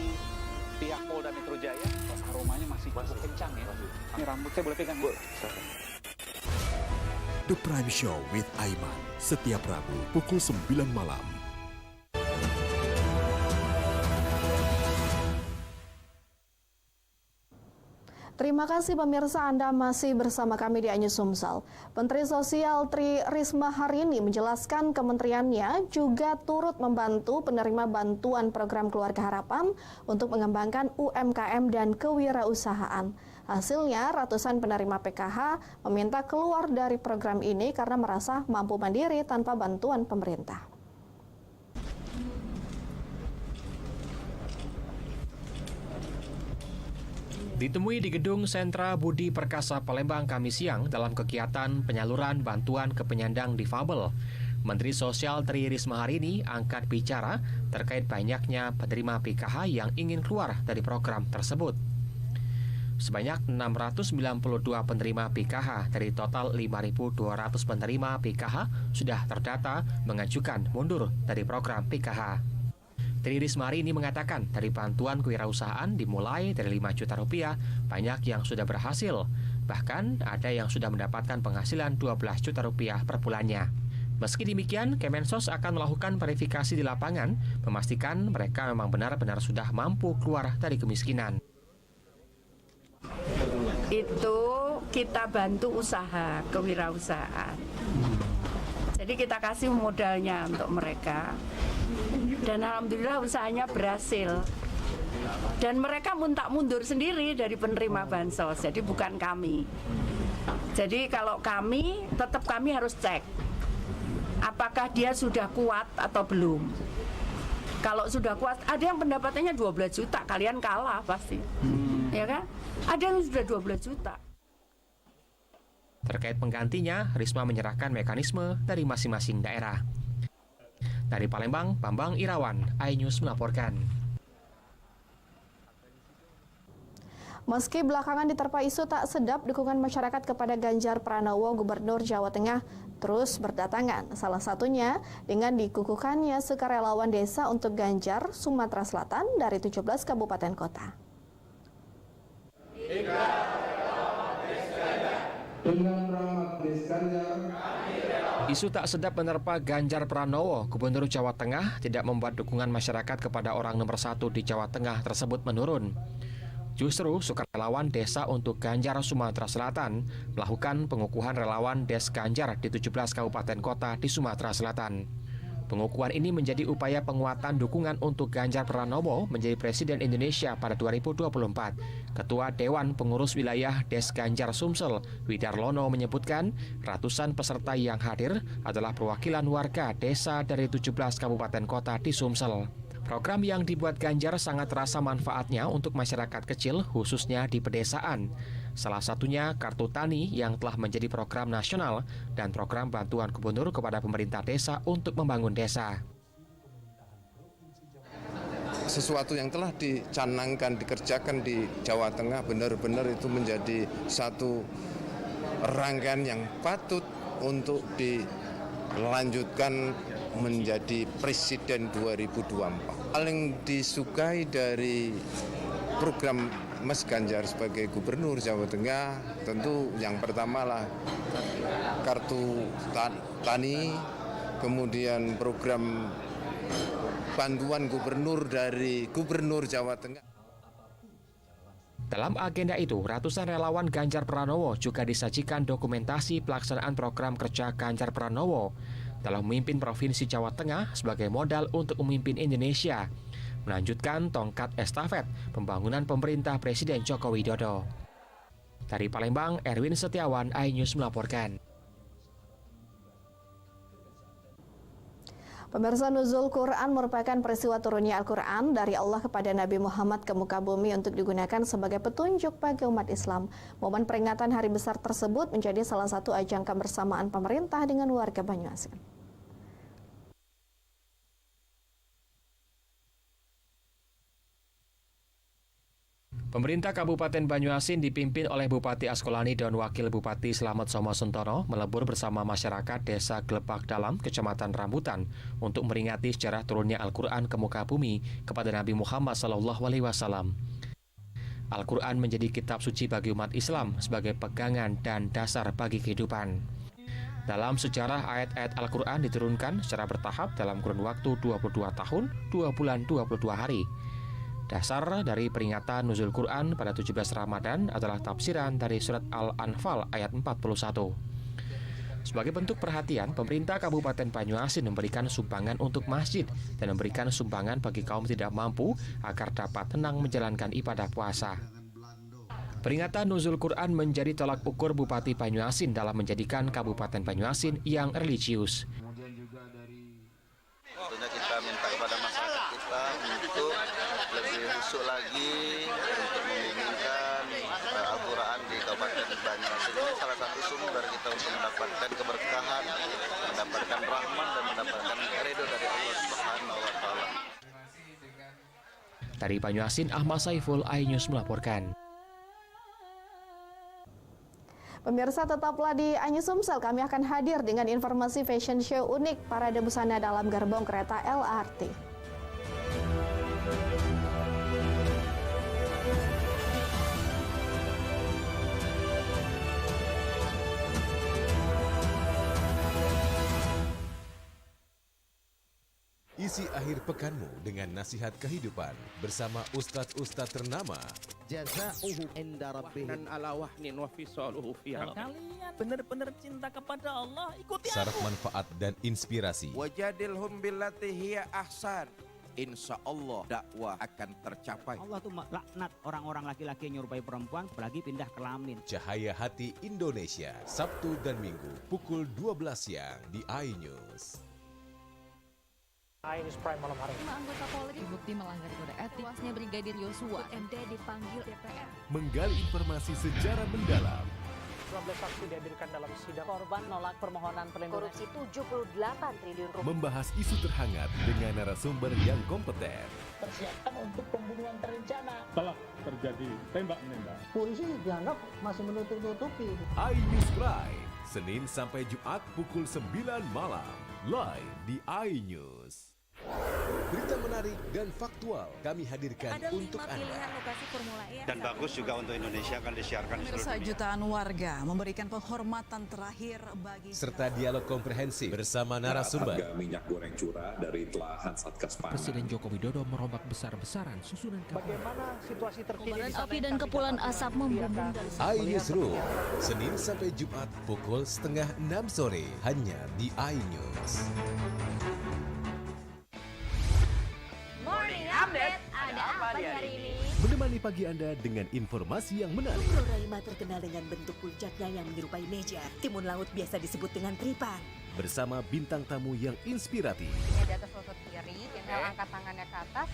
pihak Polda Metro Jaya, aromanya masih cukup kencang ya. Ini rambut saya boleh pegang, Bu? The Prime Show with Aiman, setiap Rabu pukul 9 malam. Terima kasih pemirsa, Anda masih bersama kami di Anyus Sumsel. Menteri Sosial Tri Risma hari ini menjelaskan kementeriannya juga turut membantu penerima bantuan program Keluarga Harapan untuk mengembangkan UMKM dan kewirausahaan. Hasilnya, ratusan penerima PKH meminta keluar dari program ini karena merasa mampu mandiri tanpa bantuan pemerintah. Ditemui di Gedung Sentra Budi Perkasa Palembang Kamis siang dalam kegiatan penyaluran bantuan ke penyandang difabel, Menteri Sosial Tri Risma hari ini angkat bicara terkait banyaknya penerima PKH yang ingin keluar dari program tersebut. Sebanyak 692 penerima PKH dari total 5.200 penerima PKH sudah terdata mengajukan mundur dari program PKH. Tri Risma hari ini mengatakan dari bantuan kewirausahaan dimulai dari 5 juta rupiah, banyak yang sudah berhasil. Bahkan ada yang sudah mendapatkan penghasilan 12 juta rupiah per bulannya. Meski demikian, Kemensos akan melakukan verifikasi di lapangan, memastikan mereka memang benar-benar sudah mampu keluar dari kemiskinan. Itu kita bantu usaha, kewirausahaan. Jadi kita kasih modalnya untuk mereka. Dan alhamdulillah usahanya berhasil. Dan mereka tak mundur sendiri dari penerima bansos, jadi bukan kami. Jadi kalau kami, tetap kami harus cek apakah dia sudah kuat atau belum. Kalau sudah kuat, ada yang pendapatannya 12 juta, kalian kalah pasti. Ya kan? Ada yang sudah 12 juta. Terkait penggantinya, Risma menyerahkan mekanisme dari masing-masing daerah. Dari Palembang, Bambang Irawan, iNews melaporkan. Meski belakangan diterpa isu tak sedap, dukungan masyarakat kepada Ganjar Pranowo, Gubernur Jawa Tengah, terus berdatangan. Salah satunya dengan dikukuhkannya sukarelawan desa untuk Ganjar, Sumatera Selatan dari 17 kabupaten kota. Dengan rahmat Ganjar, isu tak sedap menerpa Ganjar Pranowo, Gubernur Jawa Tengah, tidak membuat dukungan masyarakat kepada orang nomor 1 di Jawa Tengah tersebut menurun. Justru sukarelawan desa untuk Ganjar Sumatera Selatan melakukan pengukuhan relawan Des Ganjar di 17 kabupaten kota di Sumatera Selatan. Pengukuhan ini menjadi upaya penguatan dukungan untuk Ganjar Pranowo menjadi Presiden Indonesia pada 2024. Ketua Dewan Pengurus Wilayah Des Ganjar Sumsel, Widarlono menyebutkan ratusan peserta yang hadir adalah perwakilan warga desa dari 17 kabupaten kota di Sumsel. Program yang dibuat Ganjar sangat terasa manfaatnya untuk masyarakat kecil khususnya di pedesaan. Salah satunya Kartu Tani yang telah menjadi program nasional dan program bantuan gubernur kepada pemerintah desa untuk membangun desa. Sesuatu yang telah dicanangkan, dikerjakan di Jawa Tengah benar-benar itu menjadi satu rangkaian yang patut untuk dilanjutkan menjadi Presiden 2024. Paling disukai dari program Mas Ganjar sebagai Gubernur Jawa Tengah tentu yang pertama lah Kartu Tani, kemudian program bantuan gubernur dari Gubernur Jawa Tengah. Dalam agenda itu, ratusan relawan Ganjar Pranowo juga disajikan dokumentasi pelaksanaan program kerja Ganjar Pranowo dalam memimpin Provinsi Jawa Tengah sebagai modal untuk memimpin Indonesia, melanjutkan tongkat estafet pembangunan pemerintah Presiden Joko Widodo. Dari Palembang, Erwin Setiawan, iNews melaporkan. Pemirsa, nuzul Quran merupakan peristiwa turunnya Al-Quran dari Allah kepada Nabi Muhammad ke muka bumi untuk digunakan sebagai petunjuk bagi umat Islam. Momen peringatan hari besar tersebut menjadi salah satu ajang kebersamaan pemerintah dengan warga Banyuasin. Pemerintah Kabupaten Banyuasin dipimpin oleh Bupati Askolani dan Wakil Bupati Slamet Somosuntono melebur bersama masyarakat Desa Glepak Dalam, Kecamatan Rambutan untuk meringati sejarah turunnya Al-Quran ke muka bumi kepada Nabi Muhammad SAW. Al-Quran menjadi kitab suci bagi umat Islam sebagai pegangan dan dasar bagi kehidupan. Dalam sejarah, ayat-ayat Al-Quran diturunkan secara bertahap dalam kurun waktu 22 tahun, 2 bulan, 22 hari. Dasar dari peringatan nuzul Quran pada 17 Ramadan adalah tafsiran dari surat Al-Anfal ayat 41. Sebagai bentuk perhatian, pemerintah Kabupaten Banyuasin memberikan sumbangan untuk masjid dan memberikan sumbangan bagi kaum tidak mampu agar dapat tenang menjalankan ibadah puasa. Peringatan nuzul Quran menjadi tolak ukur Bupati Banyuasin dalam menjadikan Kabupaten Banyuasin yang religius. Tentunya kita minta kepada masyarakat kita untuk lebih khusyuk lagi untuk membimbingkan Al-Quran di Kabupaten Banyuasin. Ini salah satu sumber kita untuk mendapatkan keberkahan, mendapatkan rahmat dan mendapatkan ridho dari Allah Subhanahu wa taala. Dari Banyuasin, Ahmad Saiful, iNews melaporkan. Pemirsa, tetaplah di iNews Sumsel. Kami akan hadir dengan informasi fashion show unik parade busana dalam gerbong kereta LRT. Isi akhir pekanmu dengan nasihat kehidupan bersama ustadz-ustadz ternama. Jazauhu inda rabbih ala wahnin wa fisaluhu fi am. Kalian benar-benar cinta kepada Allah, ikuti Syarat aku. manfaat dan inspirasi. Wajadilhum billati hiya ahsan. Insya Allah dakwah akan tercapai. Allah tuh laknat orang-orang laki-laki yang nyerupai perempuan apalagi pindah kelamin. Cahaya Hati Indonesia, Sabtu dan Minggu pukul 12 siang di iNews. iNews Prime malam hari. 5 anggota Polri bukti melanggar kode etik. Tuasnya Brigadir Yosua, MD dipanggil DPR. Menggali informasi secara mendalam. 12 saksi dihadirkan dalam sidang. Korban nolak permohonan perlindungan. Korupsi 78 triliun rupiah. Membahas isu terhangat dengan narasumber yang kompeten. Persiapkan untuk pembunuhan terencana. Telah terjadi tembak-menembak. Polisi dianggap masih menutup-nutupi. iNews Prime, Senin sampai Jumat pukul 9 malam. Live di iNews. Berita menarik dan faktual kami hadirkan untuk Anda. Lokasi Formula E Dan bagus juga untuk Indonesia akan disiarkan di seluruh Pemirsa, dunia. jutaan warga memberikan penghormatan terakhir bagi Serta dialog komprehensif bersama narasumber. Harga minyak goreng curah dari telahan Satgas Pangan. Presiden Joko Widodo merombak besar-besaran susunan kabinet. Bagaimana situasi terkini? Kobaran api dan kepulan asap membumbung dari iNewsroom, Senin sampai Jumat pukul 5:30 sore hanya di iNews. Morning Update, ada apa di hari ini? Menemani pagi Anda dengan informasi yang menarik. Pulau Raima terkenal dengan bentuk puncaknya yang menyerupai meja. Timun laut biasa disebut dengan tripan. Bersama bintang tamu yang inspiratif. Ini di atas lutut kiri, inhale angkat tangannya ke atas.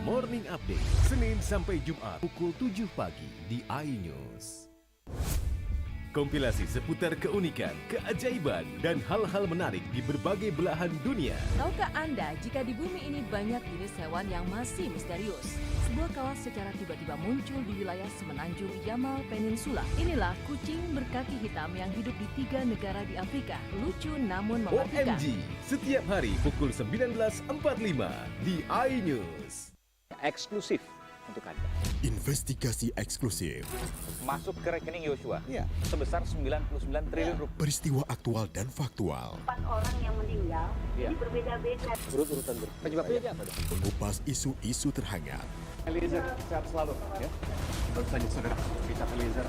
Morning Update, Senin sampai Jumat pukul 7 pagi di iNews. Kompilasi seputar keunikan, keajaiban, dan hal-hal menarik di berbagai belahan dunia. Tahukah Anda jika di bumi ini banyak jenis hewan yang masih misterius? Sebuah kawas secara tiba-tiba muncul di wilayah Semenanjung Yamal Peninsula. Inilah kucing berkaki hitam yang hidup di 3 negara di Afrika. Lucu namun mematikan. OMG, setiap hari pukul 19.45 di iNews. Eksklusif untuk Anda. Investigasi eksklusif. Masuk ke rekening Yosua sebesar 99 triliun rupiah. Peristiwa aktual dan faktual. 4 orang yang meninggal, ini berbeda-beda. Urut-urutan penyebabnya apa? Mengupas isu-isu terhangat. Eliezer sehat selalu ya. Baru saja saudara kita Eliezer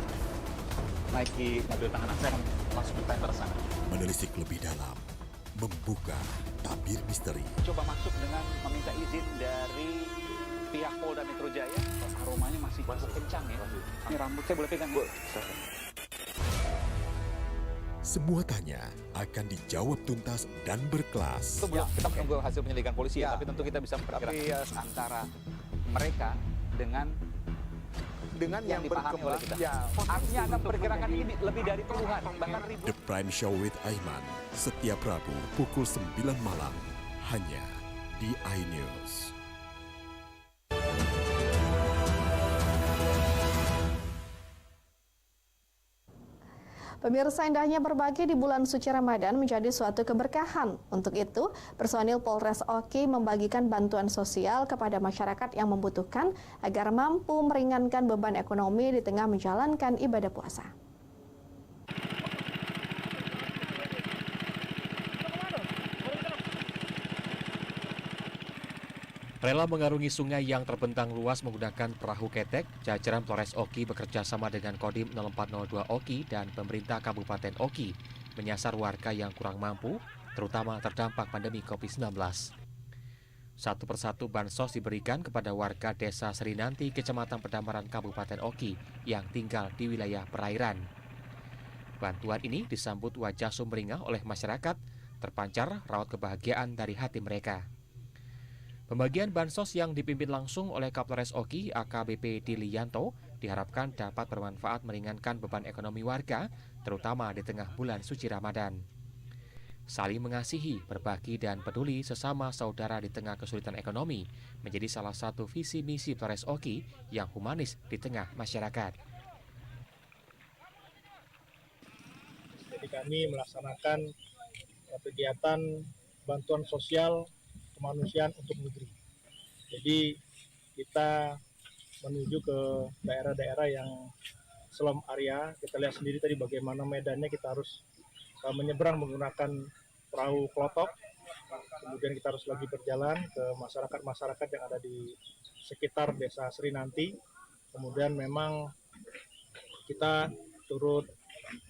naiki mobil tahanan saya masuk ke tender sana. Menelisik lebih dalam. Membuka tabir misteri. Coba masuk dengan meminta izin dari pihak Polda Metro Jaya. Aromanya masih kencang ya. Ini rambut saya boleh pegang, Bu? Semua tanya akan dijawab tuntas dan berkelas. Itu belum kita menunggu hasil penyelidikan polisi ya, tapi tentu kita bisa memperkirakan antara mereka dengan yang dipahami oleh kita. Artinya akan perkirakan ini lebih dari puluhan, bahkan ribuan. The Prime Show with Aiman, setiap Rabu pukul 9 malam, hanya di iNews. Pemirsa, indahnya berbagi di bulan suci Ramadan menjadi suatu keberkahan. Untuk itu, personil Polres Oki membagikan bantuan sosial kepada masyarakat yang membutuhkan agar mampu meringankan beban ekonomi di tengah menjalankan ibadah puasa. Rela mengarungi sungai yang terbentang luas menggunakan perahu ketek, jajaran Polres Oki bekerja sama dengan Kodim 0402 Oki dan pemerintah Kabupaten Oki menyasar warga yang kurang mampu, terutama terdampak pandemi COVID-19. Satu persatu bansos diberikan kepada warga Desa Serinanti, Kecamatan Pedamaran, Kabupaten Oki yang tinggal di wilayah perairan. Bantuan ini disambut wajah sumringah oleh masyarakat, terpancar raut kebahagiaan dari hati mereka. Pembagian bansos yang dipimpin langsung oleh Kapolres Oki AKBP Dilianto diharapkan dapat bermanfaat meringankan beban ekonomi warga, terutama di tengah bulan suci Ramadan. Saling mengasihi, berbagi, dan peduli sesama saudara di tengah kesulitan ekonomi menjadi salah satu visi misi Polres Oki yang humanis di tengah masyarakat. Jadi kami melaksanakan kegiatan bantuan sosial kemanusiaan untuk negeri. Jadi kita menuju ke daerah-daerah yang slum area. Kita lihat sendiri tadi bagaimana medannya, kita harus menyeberang menggunakan perahu klotok. Kemudian kita harus lagi berjalan ke masyarakat-masyarakat yang ada di sekitar Desa Serinanti. Kemudian memang kita turut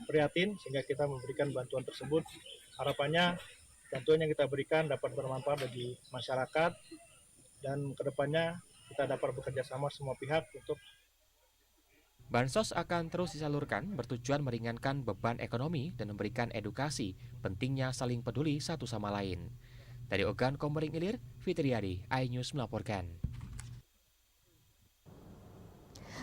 prihatin sehingga kita memberikan bantuan tersebut. Harapannya bantuan yang kita berikan dapat bermanfaat bagi masyarakat dan kedepannya kita dapat bekerja sama semua pihak untuk Bansos akan terus disalurkan bertujuan meringankan beban ekonomi dan memberikan edukasi pentingnya saling peduli satu sama lain. Dari Ogan Komering Ilir, Fitriadi, iNews melaporkan.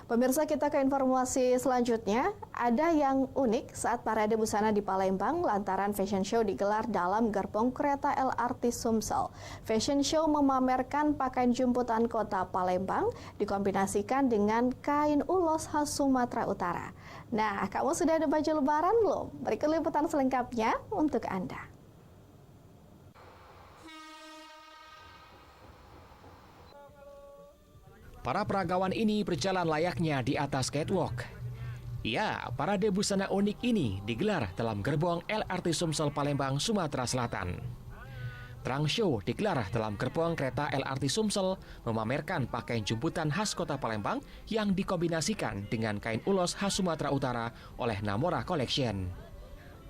Pemirsa, kita ke informasi selanjutnya. Ada yang unik saat parade busana di Palembang lantaran fashion show digelar dalam gerbong kereta LRT Sumsel. Fashion show memamerkan pakaian jemputan kota Palembang dikombinasikan dengan kain ulos khas Sumatera Utara. Nah, kamu sudah ada baju lebaran belum? Berikut liputan selengkapnya untuk Anda. Para peragawan ini berjalan layaknya di atas catwalk. Ya, parade busana unik ini digelar dalam gerbong LRT Sumsel Palembang, Sumatera Selatan. Trunk show digelar dalam gerbong kereta LRT Sumsel memamerkan pakaian jemputan khas kota Palembang yang dikombinasikan dengan kain ulos khas Sumatera Utara oleh Namora Collection.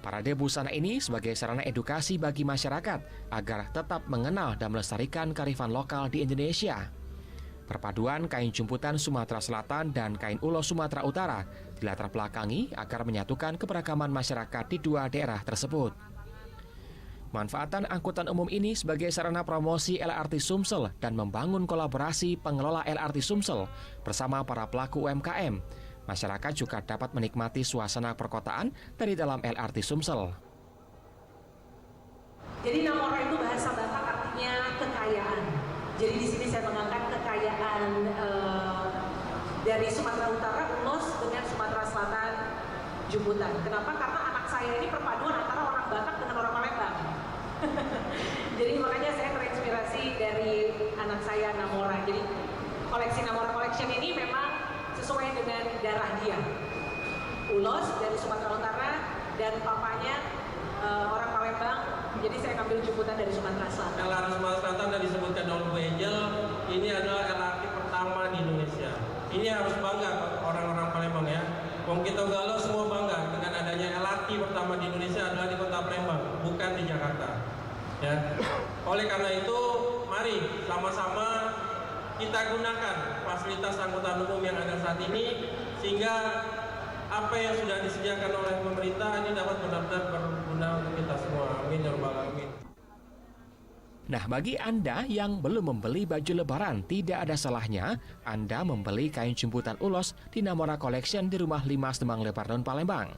Parade busana ini sebagai sarana edukasi bagi masyarakat agar tetap mengenal dan melestarikan kearifan lokal di Indonesia. Perpaduan kain jemputan Sumatera Selatan dan kain ulos Sumatera Utara dilatar belakangi agar menyatukan keberagaman masyarakat di dua daerah tersebut. Manfaatan angkutan umum ini sebagai sarana promosi LRT Sumsel dan membangun kolaborasi pengelola LRT Sumsel bersama para pelaku UMKM. Masyarakat juga dapat menikmati suasana perkotaan dari dalam LRT Sumsel. Jadi Namora itu bahasa Batak artinya kekayaan. Jadi di sini saya mengangkat kekayaan dari Sumatera Utara ulos dengan Sumatera Selatan jemputan. Kenapa? Karena anak saya ini perpaduan antara orang Batak dengan orang Palembang. Jadi makanya saya terinspirasi dari anak saya Namora. Jadi koleksi Namora Collection ini memang sesuai dengan darah dia. Ulos dari Sumatera Utara dan papanya orang Palembang. Jadi saya ambil jemputan dari Sumatera Selatan. LRT Sumatera Selatan tadi disebutkan oleh Bu Angel, ini adalah LRT pertama di Indonesia. Ini harus bangga orang-orang Palembang ya. Wong kita galau semua bangga dengan adanya LRT pertama di Indonesia adalah di kota Palembang, bukan di Jakarta. Ya. Oleh karena itu, mari sama-sama kita gunakan fasilitas angkutan umum yang ada saat ini sehingga apa yang sudah disediakan oleh pemerintah ini dapat benar-benar berguna untuk kita semua. Amin ya rabbal alamin. Nah, bagi Anda yang belum membeli baju lebaran, tidak ada salahnya Anda membeli kain jemputan ulos di Namora Collection di Rumah 5 Demang Lebarnon, Palembang.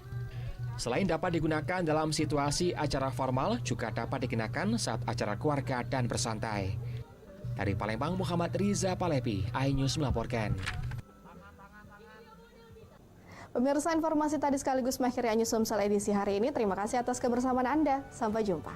Selain dapat digunakan dalam situasi acara formal, juga dapat dikenakan saat acara keluarga dan bersantai. Dari Palembang, Muhammad Riza Palepi, iNews melaporkan. Pemirsa, informasi tadi sekaligus mengakhiri Anyus Sumsel edisi hari ini. Terima kasih atas kebersamaan Anda. Sampai jumpa.